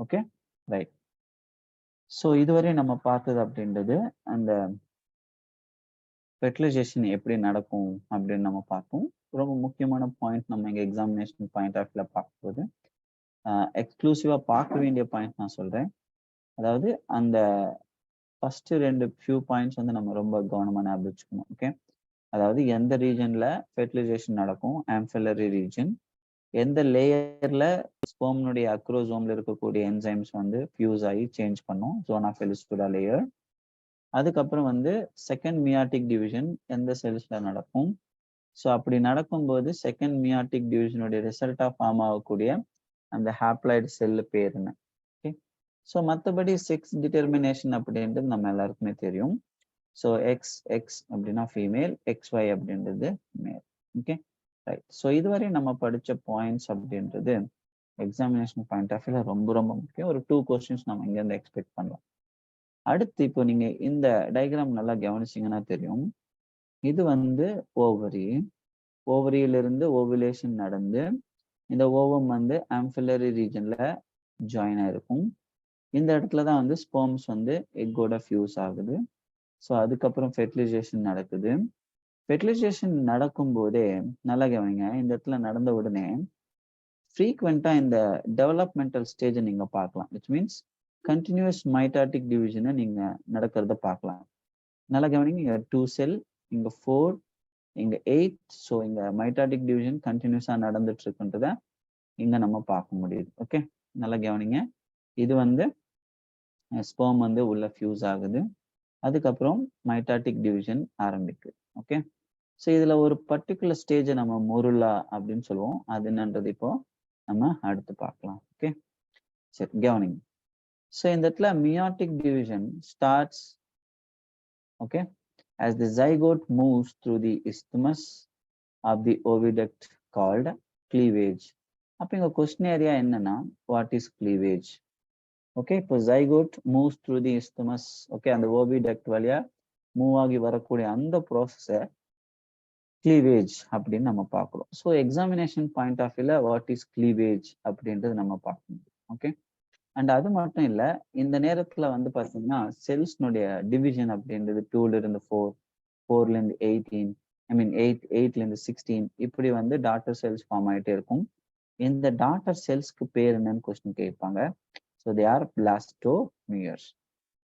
S2: ஓகே ரைட். ஸோ இதுவரை நம்ம பார்த்தது அப்படின்றது அந்த ஃபெர்டிலைசேஷன் எப்படி நடக்கும் அப்படின்னு நம்ம பார்த்தோம். ரொம்ப முக்கியமான பாயிண்ட் நம்ம இங்கே எக்ஸாமினேஷன் பாயிண்ட் ஆஃப் வியூல பார்க்கும்போது எக்ஸ்க்ளூசிவா பார்க்க வேண்டிய பாயிண்ட் நான் சொல்றேன். அதாவது அந்த ஃபர்ஸ்ட் 2 ஃபியூ பாயிண்ட்ஸ் வந்து நம்ம ரொம்ப கவனமா ஞாபகம் வச்சுக்கணும். ஓகே, அதாவது எந்த ரீஜன்ல ஃபெர்டிலைசேஷன் நடக்கும், ஆம்பிலரி ரீஜன், எந்த லேயர்ல ஸ்பெர்ம்னுடைய அக்ரோசோம்ல இருக்கக்கூடிய என்சைம்ஸ் வந்து ஃபியூஸ் ஆகி சேஞ்ச் பண்ணும், ஜோன் ஆஃப் எலிஸ்டுலா லேயர். அதுக்கப்புறம் வந்து செகண்ட் மியாட்டிக் டிவிஷன் எந்த செல்ஸ்ல நடக்கும். ஸோ அப்படி நடக்கும்போது செகண்ட் மியாட்டிக் டிவிஷனுடைய ரிசல்ட்டா ஃபார்ம் ஆகக்கூடிய அந்த ஹாப்ளாய்டு செல்லு பேர் என்ன. ஓகே, ஸோ மற்றபடி செக்ஸ் டிட்டர்மினேஷன் அப்படின்றது நம்ம எல்லாருக்குமே தெரியும். ஸோ எக்ஸ் எக்ஸ் அப்படின்னா ஃபீமேல், XY அப்படின்றது மேல். Okay right. ஸோ இதுவரை நம்ம படிச்ச பாயிண்ட்ஸ் அப்படின்றது எக்ஸாமினேஷன் பாயிண்ட் ஆஃப் வியூல ரொம்ப ரொம்ப முக்கியம். ஒரு 2 கொஸ்டின்ஸ் நம்ம இங்கேருந்து எக்ஸ்பெக்ட் பண்ணலாம். அடுத்து இப்போ நீங்க இந்த டயக்ராம் நல்லா கவனிச்சிங்கன்னா தெரியும், இது வந்து ஓவரி, ஓவரியிலிருந்து ஓவுலேஷன் நடந்து இந்த ஓவம் வந்து ஆம்பிலரி ரீஜன்ல ஜாயின் ஆயிருக்கும். இந்த இடத்துல தான் வந்து ஸ்பெர்ம்ஸ் வந்து எக்கோட ஃபியூஸ் ஆகுது. ஸோ அதுக்கப்புறம் ஃபெர்டிலைசேஷன் நடக்குது. ஃபெர்டிலைசேஷன் நடக்கும் போதே நல்லா கவனிங்க, இந்த இடத்துல நடந்த உடனே ஃப்ரீக்வெண்டா இந்த டெவலப்மெண்டல் ஸ்டேஜை நீங்க பார்க்கலாம். விச் மீன்ஸ் கண்டினியூஸ் மைட்டாட்டிக் டிவிஷனை நீங்க நடக்கிறத பார்க்கலாம். நல்லா கவனிங்க, இங்க 2 செல், இங்க 4, இங்க 8. ஸோ இங்க மைட்டாட்டிக் டிவிஷன் கண்டினியூஸா நடந்துட்டு இருக்குன்றத இங்க நம்ம பார்க்க முடியுது. ஓகே, நல்லா கவனிங்க, இது வந்து ஸ்பெர்ம் வந்து உள்ள ஃபியூஸ் ஆகுது, அதுக்கப்புறம் மைட்டாட்டிக் டிவிஷன் ஆரம்பிக்குது. ஓகே, ஸோ இதுல ஒரு பர்டிகுலர் ஸ்டேஜை நம்ம மொருலா அப்படின்னு சொல்லுவோம். அது என்னன்றது இப்போ நம்ம அடுத்து பார்க்கலாம். ஓகே சரி, கவனிங்க. ஸோ இந்த இடத்துல meiotic division starts okay as the zygote moves through the isthmus of the oviduct called cleavage. அப்ப இங்க கொஸ்டின் ஏரியா என்னன்னா, வாட் இஸ் cleavage? ஓகே, இப்போ zygote moves through the isthmus, okay, அந்த oviduct வழியா மூவ் ஆகி வரக்கூடிய அந்த ப்ராசஸை cleavage அப்படின்னு நம்ம பார்க்கிறோம். ஸோ எக்ஸாமினேஷன் பாயிண்ட் ஆஃப் வியூல வாட் இஸ் cleavage அப்படின்றது நம்ம பார்க்கணும். ஓகே, அண்ட் அது மட்டும் இல்லை, இந்த நேரத்துல வந்து பார்த்தீங்கன்னா செல்ஸ்னுடைய டிவிஷன் அப்படின்றது 2ல இருந்து 4, 4ல இருந்து 18, ஐ மீன் 8ல இருந்து 16, இப்படி வந்து டாட்டர் செல்ஸ் ஃபார்ம் ஆகிட்டே இருக்கும். இந்த டாட்டர் செல்ஸ்க்கு பேர் என்னன்னு கொஸ்டின் கேட்பாங்க. So they are blastomeres.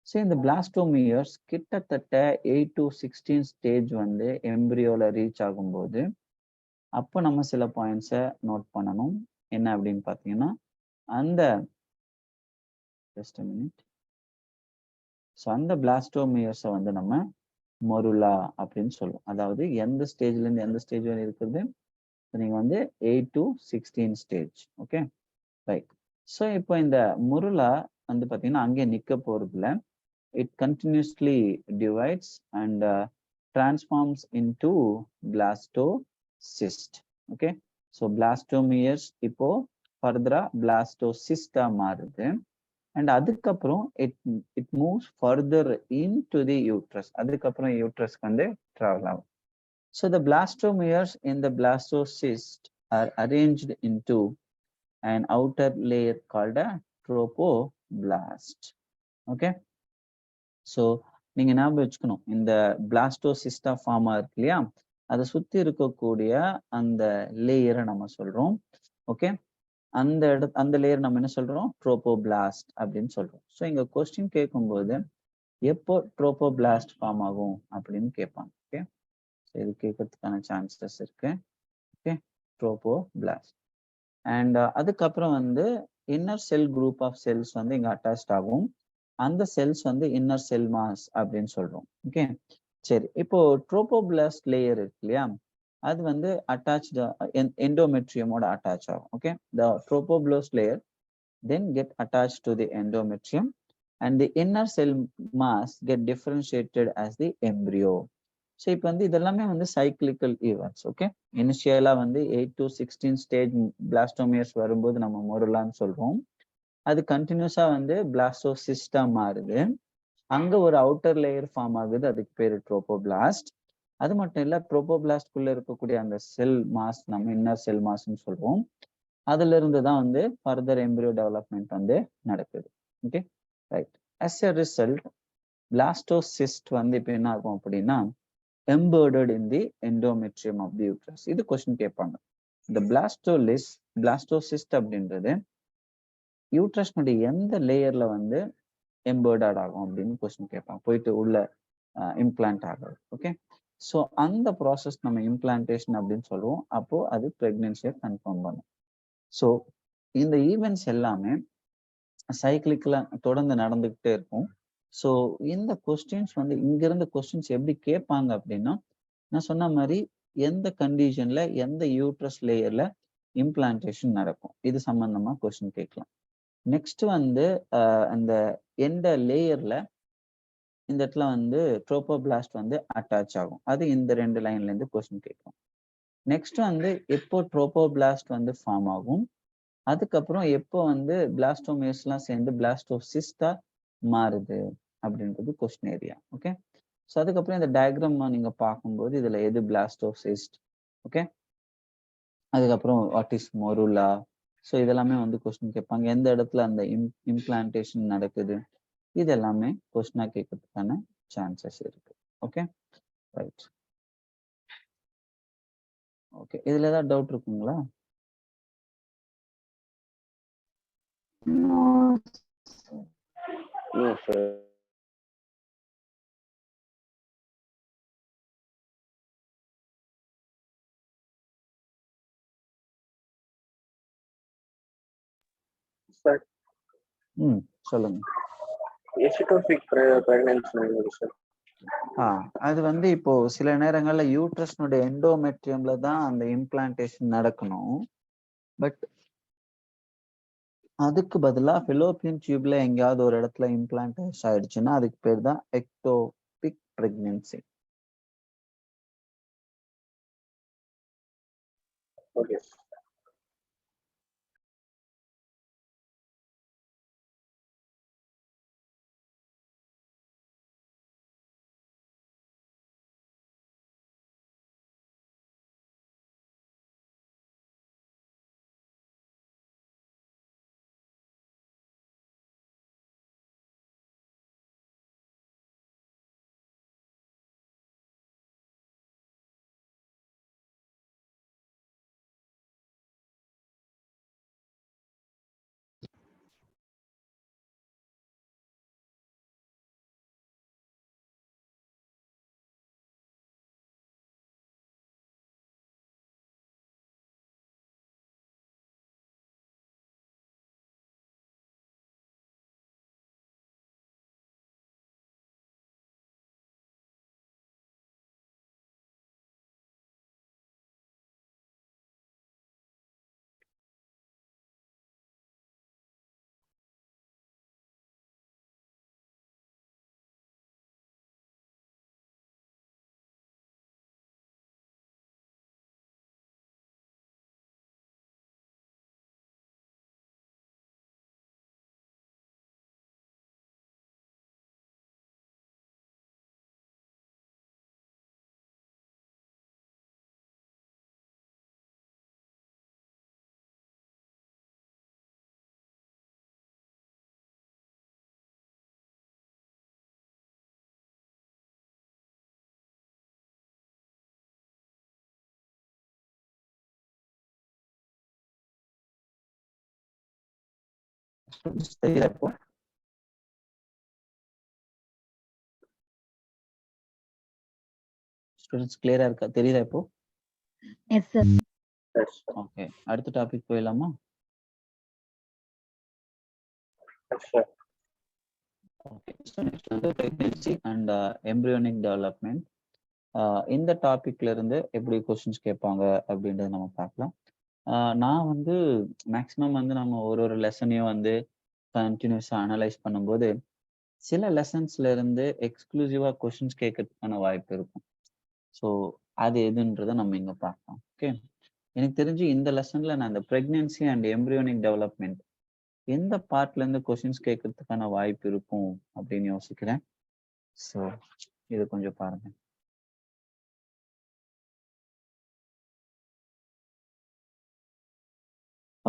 S2: So இந்த பிளாஸ்டோமியர்ஸ் கிட்டத்தட்ட 8 to 16 ஸ்டேஜ் வந்து எம்பிரியோல ரீச் ஆகும்போது அப்போ நம்ம சில பாயிண்ட்ஸை நோட் பண்ணணும். என்ன அப்படின்னு பார்த்தீங்கன்னா, அந்த just a minute. ஸோ அந்த பிளாஸ்டோமியர்ஸை வந்து நம்ம மொருலா அப்படின்னு சொல்லுவோம். அதாவது எந்த ஸ்டேஜ்ல இருந்து எந்த ஸ்டேஜ் வரை இருக்கிறது, நீங்க வந்து 8 to 16 stage. Okay right. So இப்போ இந்த முருலா வந்து பார்த்தீங்கன்னா அங்கே நிற்க போறதுல it continuously divides and transforms into blastocyst. Okay, so blastomeres இப்போ further blastocyst மாறுது. அண்ட் அதுக்கப்புறம் it moves further into the uterus. அதுக்கப்புறம் யூட்ரஸ்க்கு வந்து ட்ராவல் ஆகும். So the blastomeres in the blastocyst are arranged into an outer layer called a tropoblast. Okay, so நீங்க ஞாபகம் வச்சுக்கணும், இந்த பிளாஸ்டோசிஸ்டா ஃபார்மா இருக்கு இல்லையா, அதை சுத்தி இருக்கக்கூடிய அந்த லேயரை நம்ம சொல்றோம். ஓகே, அந்த லேயர் நம்ம என்ன சொல்றோம், ட்ரோபோபிளாஸ்ட் அப்படின்னு சொல்றோம். ஸோ இங்க கொஸ்டின் கேட்கும்போது எப்போ ட்ரோபோபிளாஸ்ட் ஃபார்ம் ஆகும் அப்படின்னு கேட்பாங்க. ஓகே, இது கேட்கறதுக்கான சான்சஸ் இருக்கு. Okay, trophoblast. அண்ட் அதுக்கப்புறம் வந்து inner cell group of cells வந்து இங்க அட்டாச்ட் ஆகும். அந்த செல்ஸ் வந்து இன்னர் செல் மாஸ் அப்படின்னு சொல்றோம். ஓகே சரி, இப்போ ட்ரோபோபிளாஸ்ட் லேயர் இருக்கு இல்லையா, அது வந்து அட்டாச்டு எண்டோமெட்ரியமோட அட்டாச் ஆகும். Okay, the tropoblast layer then get attached to the endometrium and the inner cell mass get differentiated as the embryo. So இப்போ வந்து இதெல்லாமே வந்து சைக்கிளிக்கல் ஈவெண்ட்ஸ். ஓகே, இனிஷியலா வந்து 8 to 16 ஸ்டேஜ் பிளாஸ்டோமியர்ஸ் வரும்போது நம்ம மொருலான்னு சொல்றோம். அது கண்டினியூஸா வந்து பிளாஸ்டோசிஸ்டா மாறுது. அங்க ஒரு அவுட்டர் லேயர் ஃபார்ம் ஆகுது, அதுக்கு பேரு ட்ரோபோபிளாஸ்ட். அது மட்டும் இல்ல, ட்ரோபோபிளாஸ்ட்குள்ள இருக்கக்கூடிய அந்த செல் மாஸ் நம்ம இன்னர் செல் மாஸ்ன்னு சொல்றோம். அதுல இருந்து தான் வந்து ஃபர்தர் எம்பிரியோ டெவலப்மெண்ட் வந்து நடக்குது. Okay, right. As a result blastocyst வந்து இப்போ என்ன ஆகும் அப்படின்னா embedded in the endometrium of the uterus. இது கொஸ்டின் கேட்பாங்க. இந்த பிளாஸ்டோசிஸ்ட் அப்படின்றது யூட்ரஸ்னுடைய எந்த லேயர்ல வந்து எம்பர்டட் ஆகும் அப்படின்னு கொஸ்டின் கேட்பாங்க, போயிட்டு உள்ள இம்ப்ளான்ட் ஆகும். ஓகே, ஸோ அந்த ப்ராசஸ் நம்ம இம்ப்ளான்டேஷன் அப்படின்னு சொல்லுவோம். அப்போ அது பிரெக்னன்சியை கன்ஃபார்ம் பண்ணும். ஸோ இந்த ஈவெண்ட்ஸ் எல்லாமே சைக்கிளிக்கலா தொடர்ந்து நடந்துகிட்டே இருக்கும். ஸோ இந்த கொஸ்டின்ஸ் வந்து இங்கிருந்து கொஸ்டின்ஸ் எப்படி கேட்பாங்க அப்படின்னா, நான் சொன்ன மாதிரி எந்த கண்டிஷன்ல எந்த யூட்ரஸ் லேயர்ல இம்ப்ளான்டேஷன் நடக்கும், இது சம்பந்தமா கொஸ்டின் கேட்கலாம். நெக்ஸ்ட் வந்து அந்த எந்த லேயர்ல இந்த இடத்துல வந்து ட்ரோபோபிளாஸ்ட் வந்து அட்டாச் ஆகும், அது இந்த 2 லைன்ல இருந்து கொஸ்டின் கேட்கும். நெக்ஸ்ட் வந்து எப்போ ட்ரோபோபிளாஸ்ட் வந்து ஃபார்ம் ஆகும், அதுக்கப்புறம் எப்போ வந்து பிளாஸ்டோமியர்ஸ்லாம் சேர்ந்து பிளாஸ்டோசிஸ்டா மாறுது அப்படின்றது கொஸ்டின் ஏரியா. ஓகே, ஸோ அதுக்கப்புறம் இந்த டயக்ராம் நீங்க பார்க்கும்போது இதுல எது பிளாஸ்டோசிஸ்ட், ஓகே, அதுக்கப்புறம் வாட் இஸ் மொருலா, ஸோ இதெல்லாமே வந்து கொஸ்டின் கேட்பாங்க. எந்த இடத்துல அந்த இம்ப்ளான்டேஷன் நடக்குது, இது எல்லாமே கொஸ்டினா கேட்கறதுக்கான சான்சஸ் இருக்கு. Okay, right. ஓகே, இதுல ஏதாவது டவுட் இருக்குங்களா?
S3: No, sir.
S4: Sir,
S2: சொல்லுங்க.
S4: எசிடோபிக் பிரெக்னன்சி சார்.
S2: அது வந்து இப்போ சில நேரங்கள்ல யூட்ரஸ்னுடைய எண்டோமெட்ரியம்ல தான் அந்த இம்ப்ளான்டேஷன் நடக்கணும். பட் அதுக்கு பதிலா ஃபெலோப்பியன் டியூப்ல எங்கேயாவது ஒரு இடத்துல இம்ப்ளான்டேஷன் ஆயிடுச்சுன்னா அதுக்கு பேர் தான் எக்டோபிக் பிரெக்னன்சி.
S4: ஓகே.
S2: தெரியுதா இப்போ? ஸ்டூடெண்ட்ஸ் கிளியரா இருக்கா? தெரியுதா இப்போ?
S5: Yes sir.
S2: ஓகே, அடுத்த டாபிக் போயிடலாமா? ஓகே, ஸோ நெக்ஸ்ட் வந்து பிரெக்னன்சி அண்ட் எம்ப்ரியோனிக் டெவலப்மெண்ட். இந்த டாபிக்ல இருந்து எப்படி கொஸ்டின்ஸ் கேட்பாங்க அப்படின்றத நம்ம பார்க்கலாம். நான் வந்து மேக்ஸிமம் வந்து நம்ம ஒரு லெசனையும் வந்து கண்டினியூஸா அனலைஸ் பண்ணும்போது சில லெசன்ஸ்ல இருந்து எக்ஸ்க்ளூசிவா கொஸ்டின்ஸ் கேட்கறதுக்கான வாய்ப்பு இருக்கும். ஸோ அது எதுன்றதை நம்ம இங்க பார்க்கலாம். ஓகே, எனக்கு தெரிஞ்சு இந்த லெசன்ல நான் இந்த பிரெக்னன்சி அண்ட் எம்ப்ரியோனிக் டெவலப்மெண்ட் எந்த பார்ட்ல இருந்து கொஸ்டின்ஸ் கேட்கறதுக்கான வாய்ப்பு இருக்கும் அப்படின்னு யோசிக்கிறேன். ஸோ இது கொஞ்சம் பாருங்க.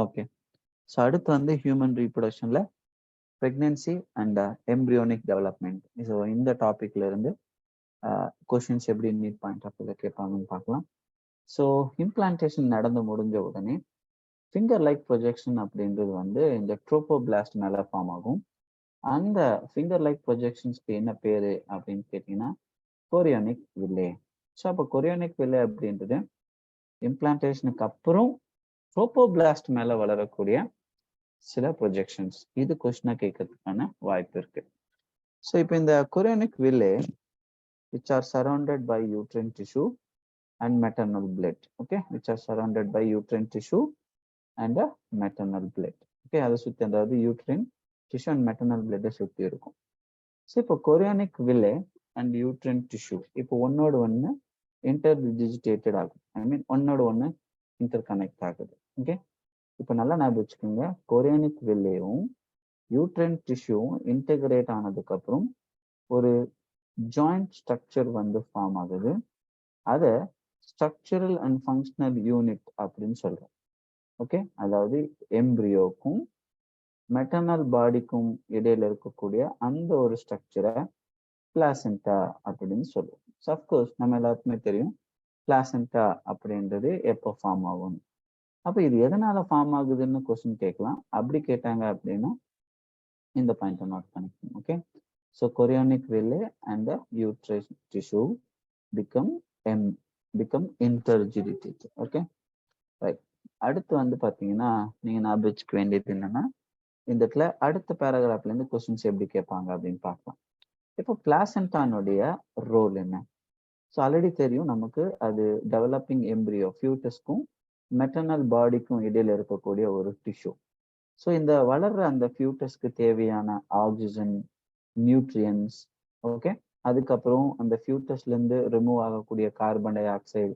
S2: ஓகே, ஸோ அடுத்து வந்து ஹியூமன் ரீப்ரொடக்ஷன்ல pregnancy and embryonic development. So இந்த டாபிக்ல இருந்து கொஸ்டின்ஸ் எப்படி நீட் பாயிண்ட் ஆஃப் வியூல கேட்பாங்கன்னு பார்க்கலாம். ஸோ இம்ப்ளான்டேஷன் நடந்து முடிஞ்ச உடனே ஃபிங்கர் லைக் ப்ரொஜெக்ஷன் அப்படின்றது வந்து இந்த ட்ரோபோபிளாஸ்ட் மேல ஃபார்ம் ஆகும். அந்த ஃபிங்கர் லைக் ப்ரொஜெக்ஷன்ஸ்க்கு என்ன பேரு அப்படின்னு கேட்டீங்கன்னா கொரியோனிக் வில்லே. ஸோ அப்போ கொரியோனிக் வில்லே அப்படின்றது இம்ப்ளான்டேஷனுக்கு அப்புறம் ட்ரோபோபிளாஸ்ட் மேல வளரக்கூடிய சில ப்ரொஜெக்ஷன்ஸ். இது கொஸ்டினா கேட்கறதுக்கான வாய்ப்பு இருக்கு. ஸோ இப்போ இந்த கொரியோனிக் வில்லே which are surrounded by uterine tissue and maternal blood. Okay, which are surrounded by uterine tissue and a maternal blood. Okay, அதை சுத்தி அதாவது யூட்ரின் டிஷ்யூ அண்ட் மெட்டர்னல் பிளட்டை சுத்தி இருக்கும். ஸோ இப்போ கொரியானிக் வில்லே அண்ட் யூட்ரின் டிஷ்யூ இப்போ ஒன்னோட ஒன்று இன்டர் டிஜிட்டேட்டட் ஆகும். ஐ மீன் ஒன்னோட ஒன்று இன்டர் கனெக்ட் ஆகுது. ஓகே, இப்போ நல்லா ஞாபகம் வச்சுக்கோங்க, கொரியானிக் வில்லேயும் யூட்ரின் டிஷ்யூவும் இன்டெகிரேட் ஆனதுக்கு அப்புறம் ஒரு ஜாயிண்ட் ஸ்ட்ரக்சர் வந்து ஃபார்ம் ஆகுது. அதை ஸ்ட்ரக்சரல் அண்ட் ஃபங்க்ஷனல் யூனிட் அப்படின்னு சொல்றோம். ஓகே, அதாவது எம்ப்ரியோக்கும் மெட்டர்னல் பாடிக்கும் இடையில இருக்கக்கூடிய அந்த ஒரு ஸ்ட்ரக்சரை பிளாசென்டா அப்படின்னு சொல்லுவோம். அஃப்கோர்ஸ் நம்ம எல்லாருக்குமே தெரியும் பிளாசென்டா அப்படின்றது எப்போ ஃபார்ம் ஆகும். அப்போ இது எதனால ஃபார்ம் ஆகுதுன்னு கொஸ்டின் கேட்கலாம். அப்படி கேட்டாங்க அப்படின்னா இந்த பாயிண்ட்டை நோட் பண்ணிக்கணும். Okay, so chorionic villi and the uterine tissue become interdigitated. Okay, right. அடுத்து வந்து பாத்தீங்கன்னா நீங்க ஞாபகம் வச்சுக்க வேண்டியது என்னன்னா இந்த இடத்துல அடுத்த பேராகிராஃப்ல இருந்து கொஸ்டின்ஸ் எப்படி கேட்பாங்க அப்படின்னு பார்க்கலாம். இப்போ பிளாசென்டானுடைய ரோல் என்ன? ஸோ ஆல்ரெடி தெரியும் நமக்கு, அது டெவலப்பிங் எம்ப்ரியோ ஃபியூட்டஸ்க்கும் மெட்டர்னல் பாடிக்கும் இடையில இருக்கக்கூடிய ஒரு டிஷ்யூ. ஸோ இந்த வளர்ற அந்த ஃபியூட்டஸ்க்கு தேவையான ஆக்சிஜன், நியூட்ரியன்ஸ், ஓகே, அதுக்கப்புறம் அந்த ஃபியூட்டஸ்ல இருந்து ரிமூவ் ஆகக்கூடிய carbon di oxide,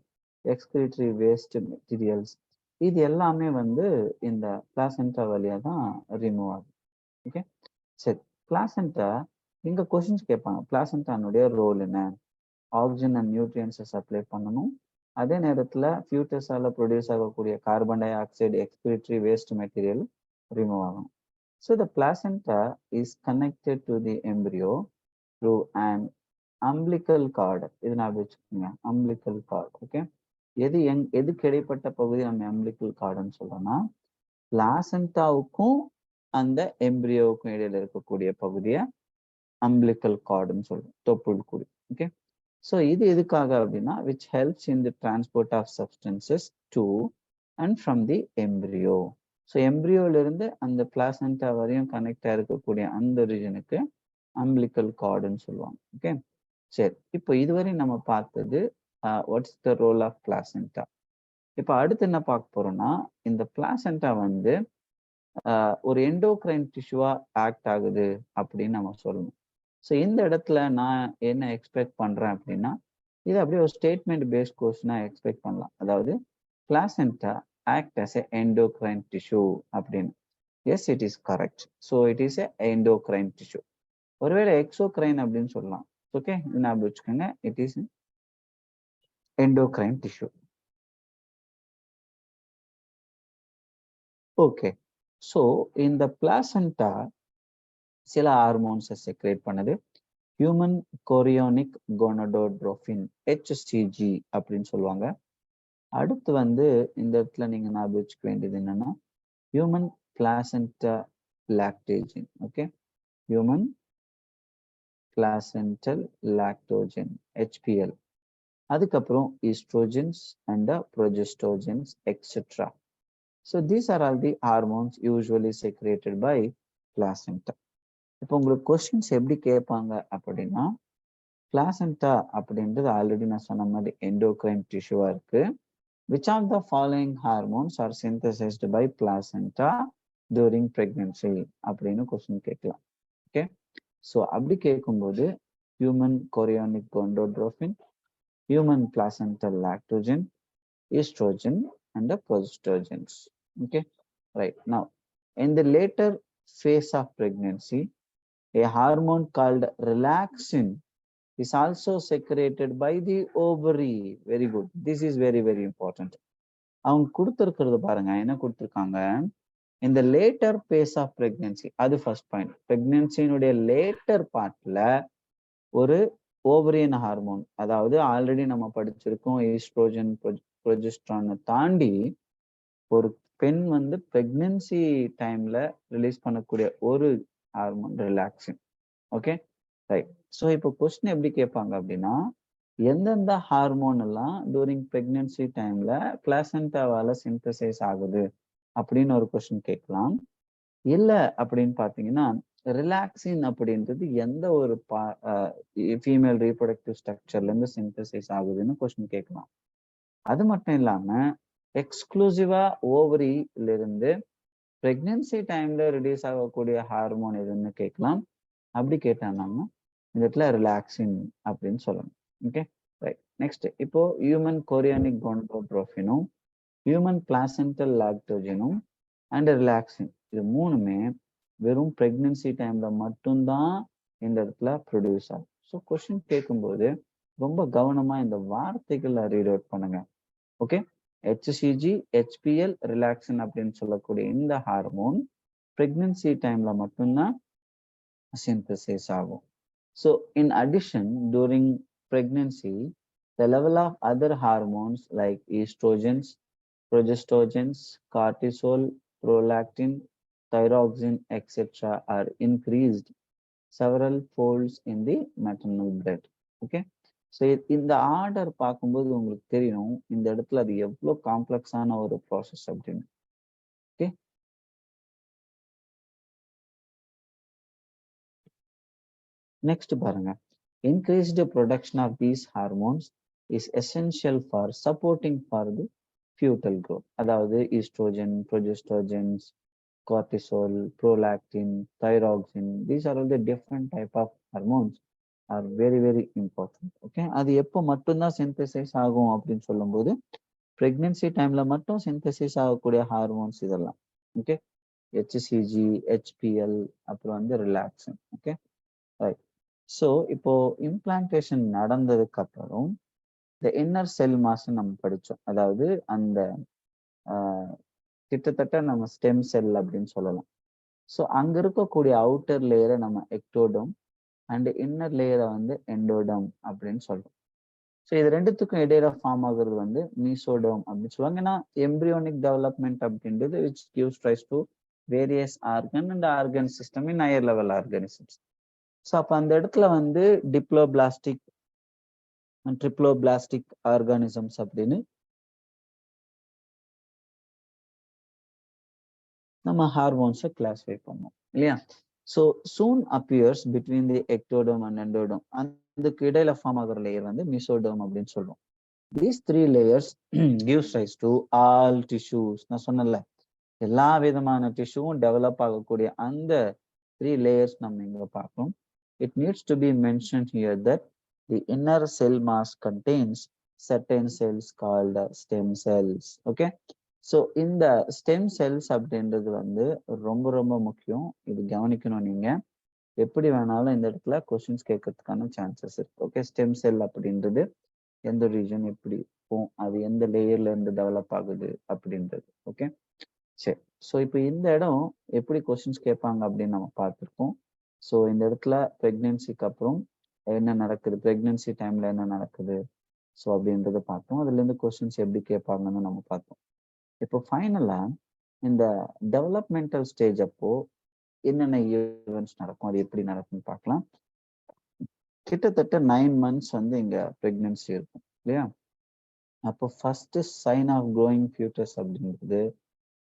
S2: excretory waste materials, இது எல்லாமே வந்து இந்த பிளாசென்டா வழியா தான் ரிமூவ் ஆகும். ஓகே, சரி, பிளாசென்டா இங்க கொஸ்டின்ஸ் கேட்பாங்க. பிளாசென்டானுடைய ரோல் என்ன? ஆக்சிஜன் அண்ட் நியூட்ரியன்ஸை சப்ளை பண்ணணும், அதே நேரத்துல ஃபியூட்டஸால ப்ரொடியூஸ் ஆகக்கூடிய carbon di oxide, excretory waste material remove ஆகும். So the placenta is connected to the embryo through an umbilical cord. இது ஞாபகம் வச்சுக்கோங்க, umbilical cord. ஓகே, எதுக்கு இடைப்பட்ட பகுதி நம்ம umbilical cordன்னு சொல்றோம்னா பிளாசென்டாவுக்கும் அந்த எம்ப்ரியோவுக்கும் இடையில இருக்கக்கூடிய பகுதியை umbilical cordன்னு சொல்றோம், தொப்புள் கொடி. ஓகே, ஸோ இது எதுக்காக அப்படின்னா which helps in the transport of substances to and from the embryo. So எம்ப்ரியோல இருந்து அந்த பிளாசென்டா வரையும் கனெக்ட் ஆயிருக்கக்கூடிய அந்த ரீஜனுக்கு அம்பிளிக்கல் கார்டுன்னு சொல்லுவாங்க. ஓகே, சரி, இப்போ இதுவரை நம்ம பார்த்தது what's the role of placenta. இப்போ அடுத்து என்ன பார்க்க போறோம்னா இந்த பிளாசென்டா வந்து ஒரு எண்டோக்ரைன் டிஷ்யூவா ஆக்ட் ஆகுது அப்படின்னு நம்ம சொல்லணும். ஸோ இந்த இடத்துல நான் என்ன எக்ஸ்பெக்ட் பண்றேன் அப்படின்னா இது அப்படியே ஒரு ஸ்டேட்மெண்ட் பேஸ்ட் கொஸ்டினா எக்ஸ்பெக்ட் பண்ணலாம். அதாவது பிளாசென்டா act as a endocrine tissue அப்படின்னு. Yes, it is correct. So it is a endocrine tissue. ஒருவேளை எக்ஸோக்ரைன் அப்படின்னு சொல்லலாம். ஓகே, ஞாபகம் வச்சுக்கோங்க, it is endocrine tissue. Okay, so இந்த பிளாசென்டா சில ஹார்மோன்ஸை செக்ரேட் பண்ணுது. ஹியூமன் கொரியோனிக் கோனடோட்ரோபின், HCG அப்படின்னு சொல்லுவாங்க. அடுத்து வந்து இந்த இடத்துல நீங்க ஞாபகம் வச்சுக்க வேண்டியது என்னன்னா human placenta lactogen. Okay, human placental lactogen, HPL. அதுக்கப்புறம் oestrogens and progestogens et cetera. So these are all the hormones usually secreted by placenta. இப்போ உங்களுக்கு கொஸ்டின்ஸ் எப்படி கேட்பாங்க அப்படின்னா பிளாசென்டா அப்படின்றது ஆல்ரெடி நான் சொன்ன மாதிரி எண்டோக்ரைன் டிஷ்யூவா இருக்கு. Which of the following hormones are synthesized by placenta during pregnancy அப்படின்னு கொஸ்டின் கேட்கலாம். ஓகே, ஸோ அப்படி கேட்கும்போது human கொரியோனிக் கோனடோட்ரோபின், human placental lactogen, estrogen, and the progestogens. Okay, right. Now, in the later phase of pregnancy, a hormone called relaxin is also secreted by the ovary. Very good. This is very, very important. அவங்க கொடுத்துருக்கிறது பாருங்க, என்ன கொடுத்துருக்காங்க, இந்த later base of pregnancy, அது first point. பிரெக்னன்சியினுடைய later பார்ட்ல ஒரு ovarian hormone, அதாவது ஆல்ரெடி நம்ம படிச்சிருக்கோம் ஈஸ்ட்ரோஜன் ப்ரொஜெஸ்ட்ரானை தாண்டி ஒரு பெண் வந்து பிரெக்னன்சி டைம்ல ரிலீஸ் பண்ணக்கூடிய ஒரு ஹார்மோன் ரிலாக்ஸின். Okay, right. ஸோ இப்போ கொஸ்டின் எப்படி கேட்பாங்க அப்படின்னா, எந்தெந்த ஹார்மோன் எல்லாம் டூரிங் பிரெக்னன்சி டைம்ல பிளாசென்டாவால சிந்தசைஸ் ஆகுது அப்படின்னு ஒரு கொஸ்டின் கேட்கலாம். இல்ல அப்படின்னு பாத்தீங்கன்னா, ரிலாக்சின் அப்படின்றது எந்த ஒரு ஃபீமேல் ரீப்ரொடக்டிவ் ஸ்ட்ரக்சர்ல இருந்து சிந்தசைஸ் ஆகுதுன்னு கொஸ்டின் கேட்கலாம். அது மட்டும் இல்லாம எக்ஸ்க்ளூசிவா ஓவரியில இருந்து பிரெக்னன்சி டைம்ல ரிலீஸ் ஆகக்கூடிய ஹார்மோன் எதுன்னு கேட்கலாம். அப்படி கேட்டாங்கன்னா இந்த இடத்துல ரிலாக்சின் அப்படின்னு சொல்லணும். Okay, right. நெக்ஸ்ட், இப்போ ஹியூமன் கோரியானிக் கோனடோட்ரோபினும் ஹியூமன் பிளாசென்டல் லாக்டோஜனும் அண்ட் ரிலாக்சின், இது மூணுமே வெறும் பிரெக்னன்சி டைம்ல மட்டும்தான் இந்த இடத்துல ப்ரொடியூஸ் ஆகும். ஸோ கொஸ்டின் கேட்கும்போது ரொம்ப கவனமா இந்த வார்த்தைகளை ரீட் அவுட் பண்ணுங்க. ஓகே, ஹெச்சிஜி, ஹெச்பிஎல், ரிலாக்சின் அப்படின்னு சொல்லக்கூடிய இந்த ஹார்மோன் பிரெக்னன்சி டைம்ல மட்டும்தான் சிந்தசைஸ் ஆகும். So in addition, during pregnancy, the level of other hormones like estrogens, progestogens, cortisol, prolactin, thyroxine, etc. are increased several folds in the maternal blood. Okay, so இந்த order பார்க்கும்போது உங்களுக்கு தெரியும் இந்த இடத்துல அது எவ்வளோ காம்ப்ளெக்ஸான ஒரு ப்ராசஸ் அப்படின்னு. ஓகே, நெக்ஸ்ட் பாருங்க. Increased production of these hormones is essential for supporting for the fetal growth. அதாவது estrogen, progestogens, cortisol, prolactin, thyroxine, these are all the different type of hormones are very, very important. Okay, அது எப்போ மட்டும்தான் synthesize ஆகும் அப்படின்னு சொல்லும்போது pregnancy டைம்ல மட்டும் synthesise ஆகக்கூடிய ஹார்மோன்ஸ் இதெல்லாம். ஓகே, ஹெச்சிஜி, ஹெச்பிஎல், அப்புறம் வந்து ரிலாக்சின். Okay, right. ஸோ இப்போ இம்ப்ளான்டேஷன் நடந்ததுக்கு அப்புறம் இந்த இன்னர் செல் மாஸ் நம்ம படித்தோம். அதாவது அந்த கிட்டத்தட்ட நம்ம ஸ்டெம் செல் அப்படின்னு சொல்லலாம். ஸோ அங்க இருக்கக்கூடிய அவுட்டர் லேயரை நம்ம எக்டோடோம் அண்ட் இன்னர் லேயரை வந்து எண்டோடோம் அப்படின்னு சொல்றோம். ஸோ இது ரெண்டுத்துக்கும் இடையில ஃபார்ம் ஆகுறது வந்து மீசோடோம் அப்படின்னு சொல்லுவாங்க. ஏன்னா எம்ப்ரியோனிக் டெவலப்மெண்ட் அப்படின்றது which gives rice to various organ and organ system in higher level organisms. So அப்போ அந்த இடத்துல வந்து டிப்ளோபிளாஸ்டிக் அண்ட் ட்ரிப்ளோபிளாஸ்டிக் ஆர்கானிசம்ஸ் அப்படின்னு நம்ம ஹார்மோன்ஸை கிளாஸிஃபை பண்ணோம் இல்லையா. So soon appears between the ectoderm and எண்டோடோம், அதுக்கு இடையில ஃபார்ம் ஆகிற லேயர் வந்து மீசோடோம் அப்படின்னு சொல்றோம். These 3 layers gives rice to all tissues. நான் சொன்னேன்ல, எல்லா விதமான டிஷ்யூவும் டெவலப் ஆகக்கூடிய அந்த 3 லேயர்ஸ் நம்ம இங்க பார்க்கணும். It needs to be mentioned here that the inner cell mass contains certain cells called stem cells. Okay, so இந்த stem cells அப்படின்றது வந்து ரொம்ப ரொம்ப முக்கியம். இது கவனிக்கணும். நீங்க எப்படி வேணாலும் இந்த இடத்துல கொஸ்டின்ஸ் கேட்கறதுக்கான சான்சஸ் இருக்கு. ஓகே, ஸ்டெம் செல் அப்படின்றது எந்த ரீஜன் எப்படி இருக்கும், அது எந்த லேயர்ல இருந்து டெவலப் ஆகுது அப்படின்றது. ஓகே, சரி. ஸோ இப்போ இந்த இடம் எப்படி கொஸ்டின்ஸ் கேட்பாங்க அப்படின்னு நம்ம பார்த்துருக்கோம். ஸோ இந்த இடத்துல ப்ரெக்னென்சிக்கு அப்புறம் என்ன நடக்குது, ப்ரெக்னென்சி டைம்ல என்ன நடக்குது, ஸோ அப்படின்றத பார்த்தோம். அதுலேருந்து கொஸ்டின்ஸ் எப்படி கேட்பாங்கன்னு நம்ம பார்த்தோம். இப்போ ஃபைனலா இந்த டெவலப்மெண்டல் ஸ்டேஜ் அப்போ என்னென்ன ஈவெண்ட்ஸ் நடக்கும், அது எப்படி நடக்கும்னு பார்க்கலாம். கிட்டத்தட்ட 9 months வந்து இங்க ப்ரெக்னென்சி இருக்கும் இல்லையா. அப்போ ஃபர்ஸ்ட் சைன் ஆஃப் க்ரோயிங் ஃபியூட்டஸ் அப்படின்றது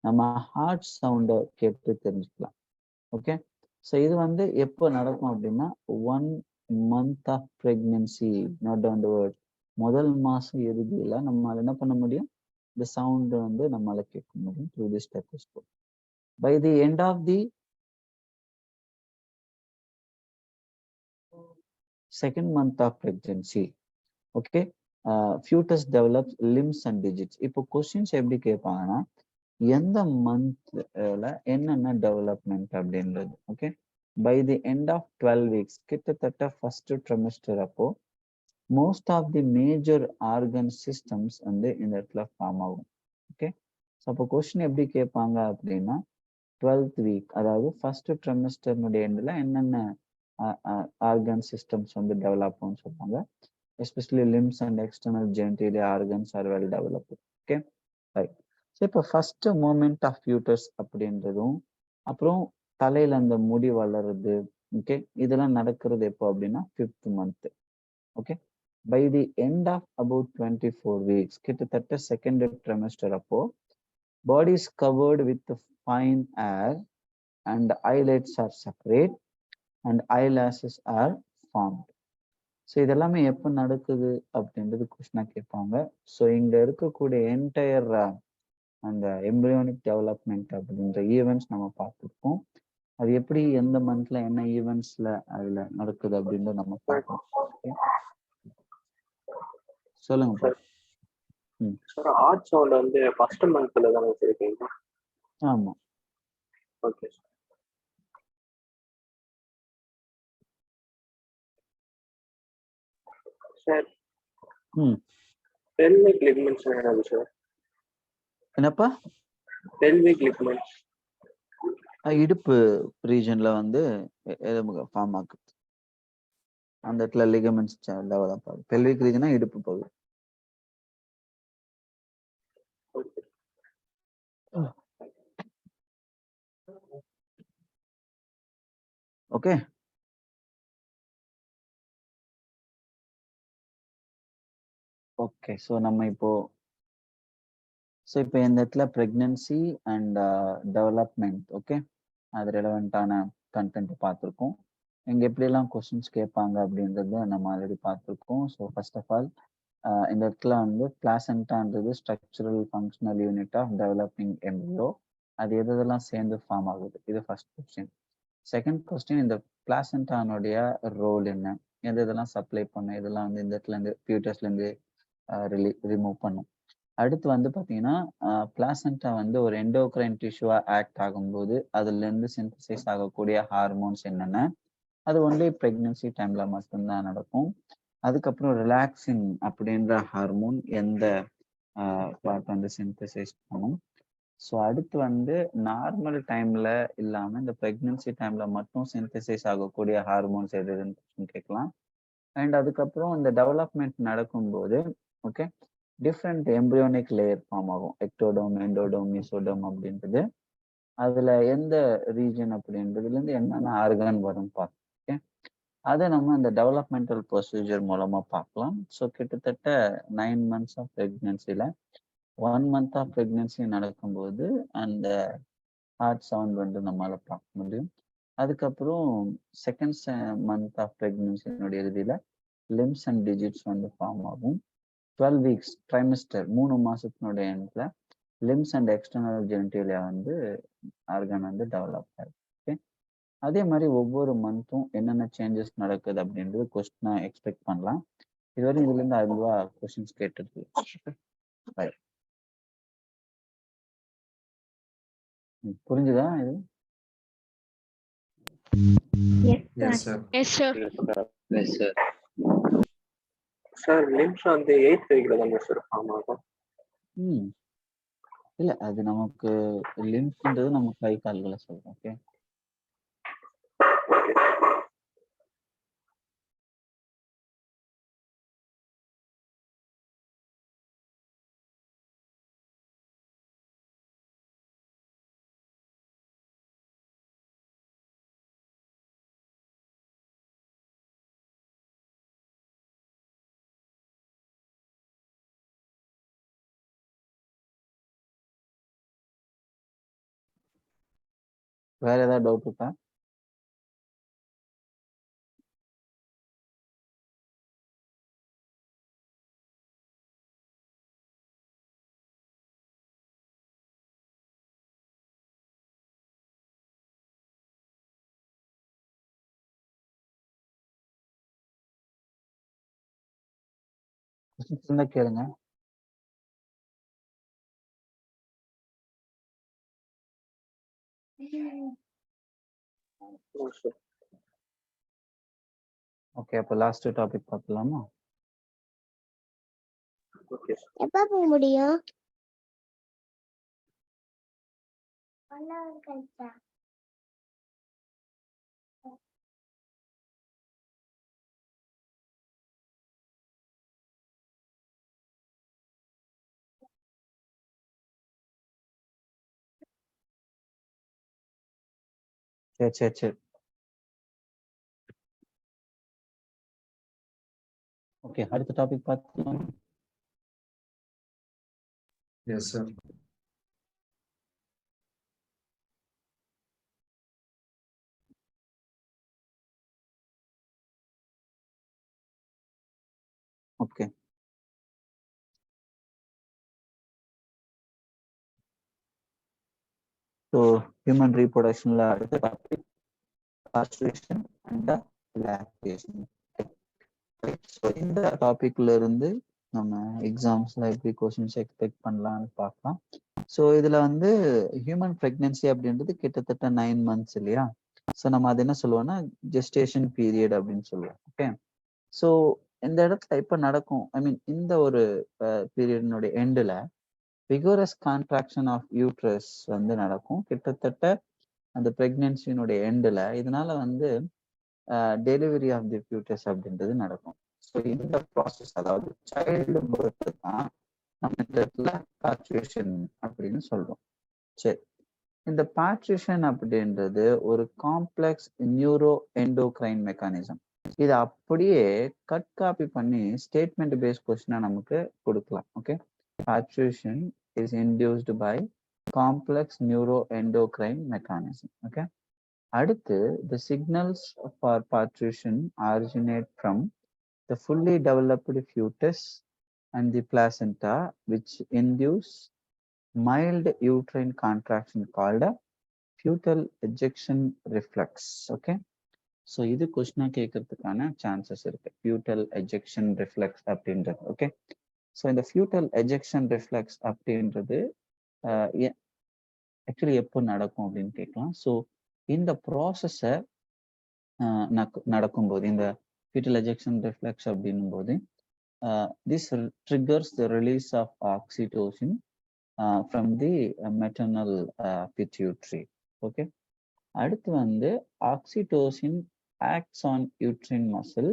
S2: நம்ம ஹார்ட் சவுண்டை கேட்டு தெரிஞ்சுக்கலாம். ஓகே, ஸோ இது வந்து எப்போ நடக்கும் அப்படின்னா 1 month of pregnancy, not down the word, முதல் மாசம் இறுதியில நம்மளால என்ன பண்ண முடியும், இந்த சவுண்ட் வந்து நம்மளால கேட்க முடியும் through the stethoscope. By the end of the second month of pregnancy, okay, foetus develops limbs and digits. இப்போ கொஸ்டின்ஸ் எப்படி கேட்பாங்கன்னா எந்த மந்த்ல என்னென்ன டெவலப்மெண்ட் அப்படின்றது. Okay, by the end of 12 weeks கிட்டத்தட்ட ஃபர்ஸ்ட் ட்ரெமிஸ்டர் அப்போ most of the major organ systems வந்து இந்த இடத்துல ஃபார்ம் ஆகும். ஓகே, ஸோ அப்போ கொஸ்டின் எப்படி கேட்பாங்க அப்படின்னா 12th வீக், அதாவது ஃபர்ஸ்ட் ட்ரெமிஸ்டர்னுடைய எண்டில் என்னென்ன ஆர்கன் சிஸ்டம்ஸ் வந்து டெவலப் ஆகும்னு சொல்லுவாங்க. Especially limbs and external genitalia organs are well developed. Okay, right. So இப்போ ஃபர்ஸ்ட் மூமெண்ட் ஆஃப் ஃபியூட்டஸ் அப்படின்றதும் அப்புறம் தலையில அந்த முடி வளருது, ஓகே, இதெல்லாம் நடக்கிறது எப்போ அப்படின்னா 5th month. Okay, by the end of about 24 weeks கிட்டத்தட்ட செகண்ட் ட்ரெமிஸ்டர் அப்போ body is covered with fine hair and eyelids are separate and eyelashes are formed. So இதெல்லாமே எப்போ நடக்குது அப்படின்றது கொஸ்டினா கேட்பாங்க. ஸோ இங்க இருக்கக்கூடிய என்டையர் அந்த எம்ப்ரியோனிக் டெவலப்மெண்ட் அப்படின்ற ஈவெண்ட்ஸ் நம்ம பார்த்துருக்கோம். அது எப்படி எந்த மந்த்ல என்ன ஈவெண்ட்ஸ்ல அதுல நடக்குது அப்படின்றத நம்ம பார்க்கணும். சொல்லுங்க
S4: சார். சார் ஆர்ட் சவுண்ட் வந்து ஃபர்ஸ்ட் மந்த்ல தான் வச்சிருக்கீங்க.
S2: ஆமா,
S4: ஓகே சார். pelvic ligaments என்னது சார்?
S2: என்னப்பா?
S4: pelvic ligaments
S2: இடுப்பு ரீஜன்ல வந்து எலும்புக ஃபார்ம் ஆகுது. அந்த இடத்துல லிகமெண்ட்ஸ் டெவலப் ஆகுது. பெல்விக் ரீஜனா இடுப்பு பகுதி. Okay, okay. ஸோ நம்ம இப்போ இந்த இடத்துல பிரெக்னன்சி அண்ட் டெவலப்மெண்ட், ஓகே, அது ரெலவெண்ட்டான கண்டென்ட் பார்த்துருக்கோம். இங்க எப்படியெல்லாம் கொஸ்டின்ஸ் கேட்பாங்க அப்படின்றத நம்ம ஆல்ரெடி பார்த்துருக்கோம். ஸோ ஃபர்ஸ்ட் ஆஃப் ஆல் இந்த இடத்துல வந்து பிளாசென்டான்றது structural functional unit of developing embryo. அது எதெல்லாம் சேர்ந்து ஃபார்ம் ஆகுது, இது ஃபர்ஸ்ட் கொஸ்டின். செகண்ட் கொஸ்டின், இந்த பிளாசென்டானுடைய ரோல் என்ன, எது இதெல்லாம் சப்ளை பண்ணும், இதெல்லாம் வந்து இந்த இடத்துல இருந்து ஃபியூட்டஸ்ல இருந்து ரிமூவ் பண்ணும். அடுத்து வந்து பார்த்தீங்கன்னா பிளாசென்டா வந்து ஒரு எண்டோக்ரைன் டிஷ்யூவா ஆக்ட் ஆகும்போது அதுல இருந்து சிந்தசைஸ் ஆகக்கூடிய ஹார்மோன்ஸ் என்னென்ன, அது ஒன்லி பிரெக்னன்சி டைம்ல மட்டும்தான் நடக்கும். அதுக்கப்புறம் ரிலாக்ஸின் அப்படின்ற ஹார்மோன் எந்த பார்ட் வந்து சிந்தசைஸ் பண்ணும். ஸோ அடுத்து வந்து நார்மல் டைம்ல இல்லாம இந்த பிரெக்னன்சி டைம்ல மட்டும் சிந்தசைஸ் ஆகக்கூடிய ஹார்மோன்ஸ் எதுன்னு கேட்கலாம். அண்ட் அதுக்கப்புறம் இந்த டெவலப்மெண்ட் நடக்கும்போது okay different embryonic layer form ஆகும். எக்டோடோம், எண்டோடோம், மீசோடோம் அப்படின்றது. அதுல எந்த ரீஜன் அப்படின்றதுல இருந்து என்னென்ன ஆர்கன் வரும் பார்க்க. ஓகே, அதை நம்ம அந்த டெவலப்மெண்டல் ப்ரொசீஜர் மூலமா பார்க்கலாம். ஸோ கிட்டத்தட்ட 9 months ஆஃப் ப்ரெக்னன்சில 1 month ஆஃப் ப்ரெக்னன்சி நடக்கும்போது அந்த ஹார்ட் சவுண்ட் வந்து நம்மளால பார்க்க முடியும். அதுக்கப்புறம் செகண்ட் மந்த் ஆஃப் ப்ரெக்னன்சியினுடைய இறுதியில லிம்ஸ் அண்ட் டிஜிட்ஸ் வந்து ஃபார்ம் ஆகும். 12 வீக்ஸ் ட்ரைமிஸ்டர் 3 மாசத்தினுடைய எண்ட்ல லிம்ஸ் அண்ட் எக்ஸ்டர்னல் ஜெனிட்டேலியா வந்து ஆர்கன் வந்து டெவலப் ஆகும். ஓகே, அதே மாதிரி ஒவ்வொரு மந்த்தும் என்னென்ன சேஞ்சஸ் நடக்குது அப்படின்றது கொஸ்டினா எக்ஸ்பெக்ட் பண்ணலாம். இதுவரை இதுல இருந்து அதுவா கொஸ்டின்ஸ் கேட்டிருக்கு. புரிஞ்சுதா இது?
S1: Yes, sir.
S5: Yes, sir.
S3: Yes, sir.
S4: Sir limbs வந்து 8th வீக்ல தான் சார் ஃபார்ம் ஆகும்.
S2: இல்ல, அது நமக்கு லிம்ஸ்ன்றது நம்ம கை கால்களை சொல்றோம். ஓகே, வேற ஏதாவது டவுட் இருக்கா? இருந்தா கேளுங்க. ஓகே, அப்ப லாஸ்ட் டாபிக் பார்க்கலாமா?
S4: ஓகே
S5: எப்ப போக முடியும்?
S2: சரி. ஓகே, அடுத்த டாபிக் பார்க்கலாம்.
S1: Yes, sir.
S2: Okay. So human ரீப்ரொடக்ஷன்ல அடுத்த topic castration and lactation. So இந்த டாபிக்ல இருந்து நம்ம எக்ஸாம்ஸ்ல எப்படி கொஸ்டின்ஸ் எக்ஸ்பெக்ட் பண்ணலாம்னு பார்க்கலாம். ஸோ இதுல வந்து ஹியூமன் பிரெக்னன்சி அப்படின்றது கிட்டத்தட்ட 9 months இல்லையா? ஸோ நம்ம அது என்ன சொல்லுவோம்னா ஜெஸ்டேஷன் பீரியட் அப்படின்னு சொல்லுவோம். ஓகே, ஸோ இந்த இடத்துல இப்ப நடக்கும், ஐ மீன் இந்த ஒரு பீரியடினுடைய எண்டுல விகோரஸ் கான்ட்ராக்ஷன் ஆஃப் யூட்ரஸ் வந்து நடக்கும் கிட்டத்தட்ட அந்த பிரெக்னன்சியினுடைய எண்டுல. இதனால வந்து டெலிவரி ஆஃப் தி ஃபியூட்டஸ் அப்படின்றது நடக்கும். ஸோ இந்த ப்ராசஸ், அதாவது சைல்டு பர்த் தான் நம்ம இந்த இடத்துல பாட்ரிஷன் அப்படின்னு சொல்றோம். சரி, இந்த பாட்ரிஷன் அப்படின்றது ஒரு காம்ப்ளெக்ஸ் நியூரோ எண்டோக்ரைன் மெக்கானிசம். இதை அப்படியே கட் காப்பி பண்ணி ஸ்டேட்மெண்ட் பேஸ்ட் கொஸ்டினா நமக்கு கொடுக்கலாம். Okay, parturition is induced by complex neuroendocrine mechanism. Okay, அடுத்து the signals for parturition originate from the fully developed fetus and the placenta, which induce mild uterine contraction called a fetal ejection reflex. Okay, so இது கொஸ்டினா கேட்கறதுக்கான chances இருக்கு, fetal ejection reflex அப்படின்றது. Okay, so இந்த fetal ejection reflex அப்படின்றது actually எப்போ நடக்கும் அப்படின்னு கேட்கலாம். So இந்த ப்ராசஸை நடக்கும்போது, இந்த fetal ejection reflex அப்படின்னும் போது this triggers the release of oxytocin from the maternal pituitary. Okay, அடுத்து வந்து oxytocin acts on uterine muscle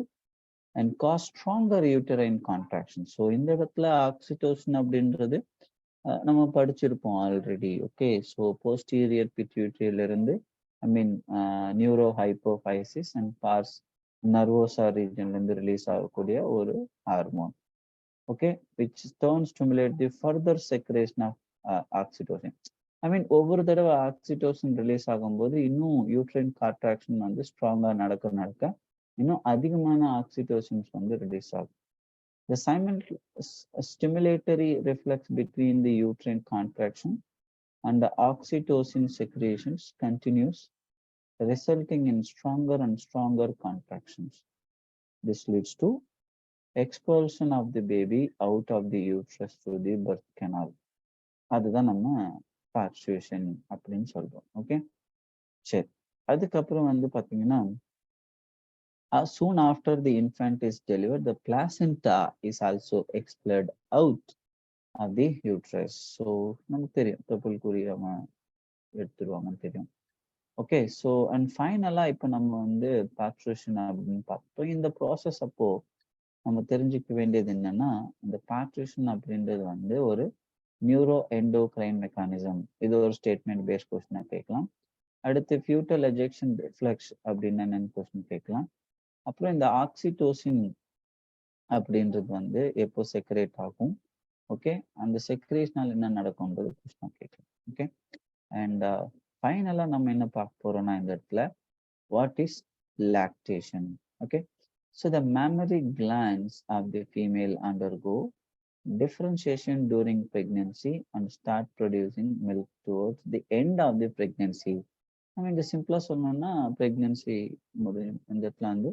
S2: and cause stronger uterine contraction. So இந்த இடத்துல ஆக்சிடோசின் அப்படின்றது நம்ம படிச்சிருப்போம் ஆல்ரெடி. ஓகே, ஸோ போஸ்டீரியர் பிட்யூட்டரியில இருந்து I mean neuro hypophysis and pars nervosa ரீஜன்ல இருந்து ரிலீஸ் ஆகக்கூடிய ஒரு hormone. Okay, which turn stimulate the further secretion of oxytocin. I mean ஒவ்வொரு தடவை ஆக்சிடோசின் ரிலீஸ் ஆகும்போது இன்னும் யூட்ரைன் கான்ட்ராக்ஷன் வந்து ஸ்ட்ராங்கா நடக்க இன்னும் அதிகமான ஆக்சிடோசின்ஸ் வந்து ரிலீஸ் ஆகும். The stimulatory reflex between the uterine contraction and the oxytocin secretions continues, resulting in stronger and stronger contractions. This leads to expulsion of the baby out of the uterus through the birth canal. அதுதான் நம்ம பார்ச்சுவேஷன் அப்படின்னு சொல்றோம். Okay, சரி, அதுக்கப்புறம் வந்து பாத்தீங்கன்னா soon after the infant is delivered, the placenta is also expelled out of the uterus. So நமக்கு தெரியும் தொப்புள் கொடி நம்ம எடுத்துருவாங்கன்னு தெரியும். ஓகே, ஸோ அண்ட் ஃபைனலா இப்போ நம்ம வந்து பாட்ரிஷன் அப்படின்னு பார்த்தோம். இந்த ப்ராசஸ் அப்போ நம்ம தெரிஞ்சுக்க வேண்டியது என்னன்னா, இந்த பாட்ரிஷன் அப்படின்றது வந்து ஒரு நியூரோ எண்டோக்ரைன் மெக்கானிசம். இது ஒரு ஸ்டேட்மெண்ட் பேஸ்ட் கொஸ்டினா கேட்கலாம். அடுத்து ஃபியூட்டல் எஜெக்ஷன் ரிஃப்ளெக்ஸ் அப்படின்னு என்னன்னு கொஸ்டின் கேட்கலாம். அப்புறம் இந்த ஆக்சிடோசின் அப்படின்றது வந்து எப்போ செக்ரேட் ஆகும், ஓகே, அந்த செக்ரேஷனால் என்ன நடக்கும்ன்றது கொஸ்டின் கேட்கலாம். ஓகே, அண்ட் ஃபைனலா நம்ம என்ன பார்க்க போறோம்னா இந்த இடத்துல what is lactation. Okay, so the mammary glands of the female undergo differentiation during pregnancy and start producing milk towards the end of the pregnancy. நம்ம இந்த சிம்பிளா சொல்லணும்னா பிரெக்னன்சி முடியும் இந்த இடத்துல வந்து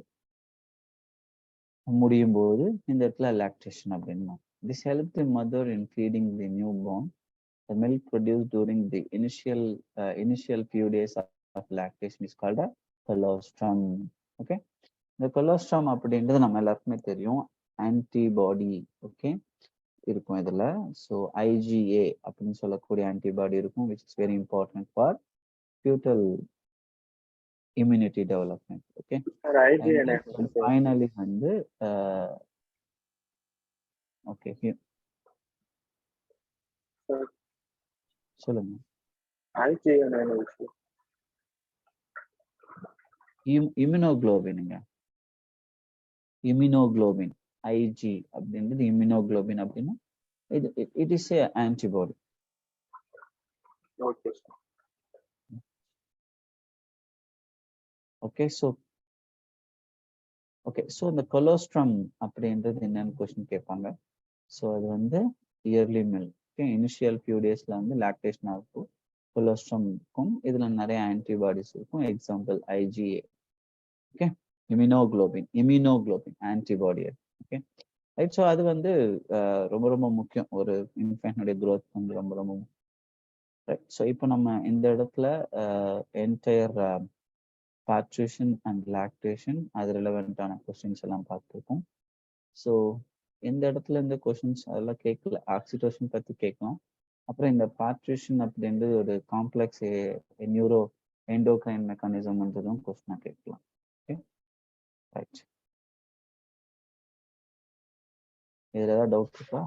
S2: முடியும் போது இந்த இடத்துல லாக்டேஷன் அப்படின்னா. This helps the mother in feeding the newborn. The milk produced during the initial few days of lactation is called a colostrum. Okay, இந்த colostrum அப்படின்றது நம்ம எல்லாருக்குமே தெரியும், ஆன்டிபாடி ஓகே இருக்கும் இதுல. ஸோ IgA அப்படின்னு சொல்லக்கூடிய ஆன்டிபாடி இருக்கும், which is very important for fetal immunity development. Okay, finally வந்து ஓகே சொல்லுங்க. இம்யூனோகுளோபினுங்க, இம்யூனோகுளோபின் IG அப்படின்றது இம்யூனோகுளோபின் அப்படின்னா it is a antibody. Okay, so இந்த colostrum அப்படின்றது என்னன்னு கொஸ்டின் கேட்பாங்க. ஸோ அது வந்து early milk. Okay, initial few டேஸ்ல வந்து லாக்டேஷன் ஆகும், கொலஸ்ட்ரம் இருக்கும், இதுல நிறைய ஆன்டிபாடிஸ் இருக்கும், example IgA. Okay, immunoglobulin antibody. Okay right. So அது வந்து ரொம்ப ரொம்ப முக்கியம், ஒரு இன்ஃபேன்ட்னுடைய க்ரோத் வந்து ரொம்ப ரொம்ப முக்கியம். ரைட். ஸோ இப்போ நம்ம இந்த இடத்துல என்டையர் பார்ட்ரிஷன் அண்ட் லாக்டேஷன் அது ரிலவெண்ட்டான கொஸ்டின்ஸ் எல்லாம் பார்த்துருக்கோம். ஸோ இந்த இடத்துல இந்த கொஸ்டின்ஸ் அதெல்லாம் கேட்கல, ஆக்சிடோஷன் பற்றி கேட்கலாம். அப்புறம் இந்த பார்ட்ரிஷன் அப்படின்றது ஒரு காம்ப்ளெக்ஸ் நியூரோ எண்டோக்ரைன் மெக்கானிசம்ன்றதும் கொஸ்டினாக கேட்கலாம். Okay right. இதில் ஏதாவது டவுட் இருக்கா?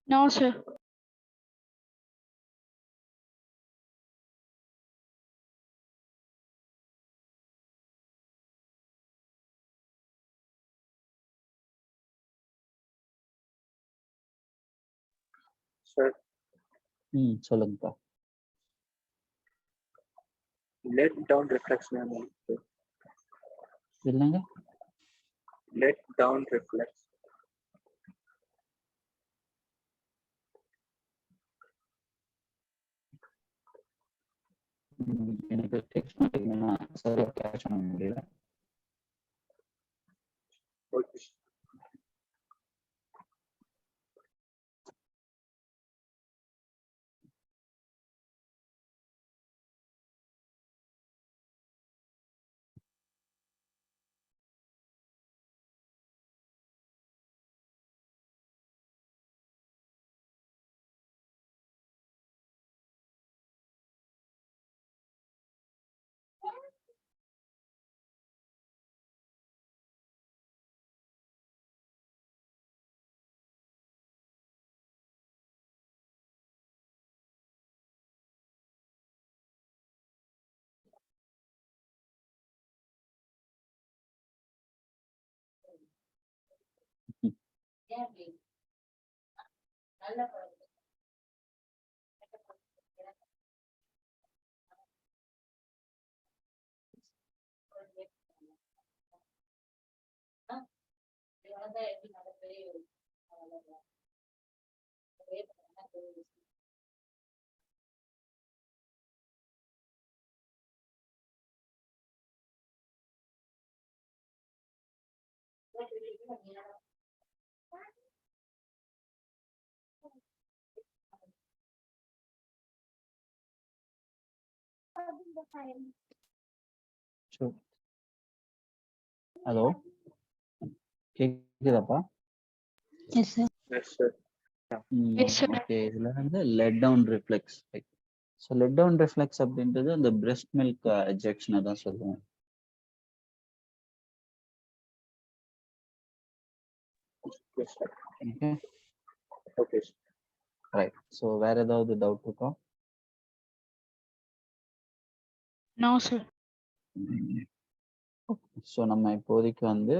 S5: No, sir.
S2: சொல்லுங்கப்பா.
S4: let down reflex
S2: இல்லைங்க,
S4: let down reflex.
S2: எனக்கு டெக்ஸ்ட் பண்ணிட்டீங்கன்னா சரியா கேட்ச் பண்ண முடியல.
S4: Okay.
S2: ஹலோ, கேக்குதாப்பா?
S5: Yes, sir.
S4: Yes, sir.
S5: Yes, sir.
S2: Okay, இதுல வந்து let down reflex. So let down reflex அப்படின்றது அந்த பிரெஸ்ட் மில்க் எஜெக்ஷனை தான் சொல்லுவோம்.
S4: Yes, sir.
S2: Okay
S4: Okay.
S2: Right. So வேற ஏதாவது டவுட் இருக்கா?
S5: No, sir.
S2: ஸோ நம்ம இப்போதைக்கு வந்து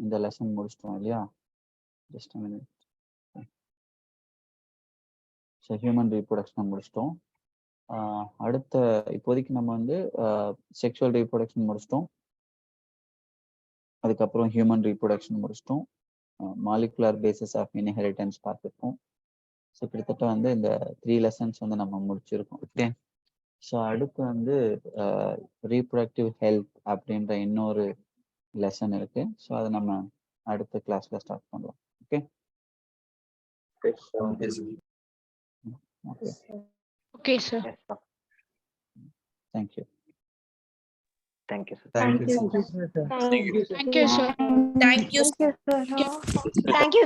S2: இந்த லெசன் முடிச்சிட்டோம் இல்லையா? Just a minute. So human reproduction முடிச்சிட்டோம். அடுத்த இப்போதைக்கு நம்ம வந்து செக்ஷுவல் ரீப்ரொடக்ஷன் முடிச்சிட்டோம். அதுக்கப்புறம் ஹியூமன் ரீப்ரொடக்ஷன் முடிச்சிட்டோம். மாலிகுலர் பேசிஸ் ஆஃப் இன்ஹெரிட்டன்ஸ் பார்த்துருக்கோம். ஸோ கிட்டத்தட்ட வந்து இந்த 3 லெசன்ஸ் வந்து நம்ம முடிச்சிருக்கோம். ஓகே, ஸோ அடுத்து வந்து ரீப்ரொடக்டிவ் ஹெல்த் அப்படின்ற இன்னொரு லெசன் இருக்கு. ஸோ அதை நம்ம அடுத்த கிளாஸ்ல ஸ்டார்ட் பண்ணலாம். Okay,
S4: Yes, sir.
S1: Okay, sir.
S2: Okay,
S5: Okay, sir.
S4: Yes, sir.
S2: Thank you.
S4: Thank you, sir.
S1: Thank you, sir.
S5: Thank you, sir.
S6: Thank you, sir. Thank you.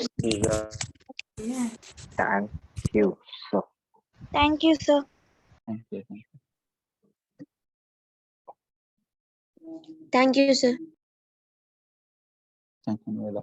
S4: Thank you, sir.
S6: Thank you, sir.
S2: Thank you.
S6: Thank you, sir.
S2: Thank you.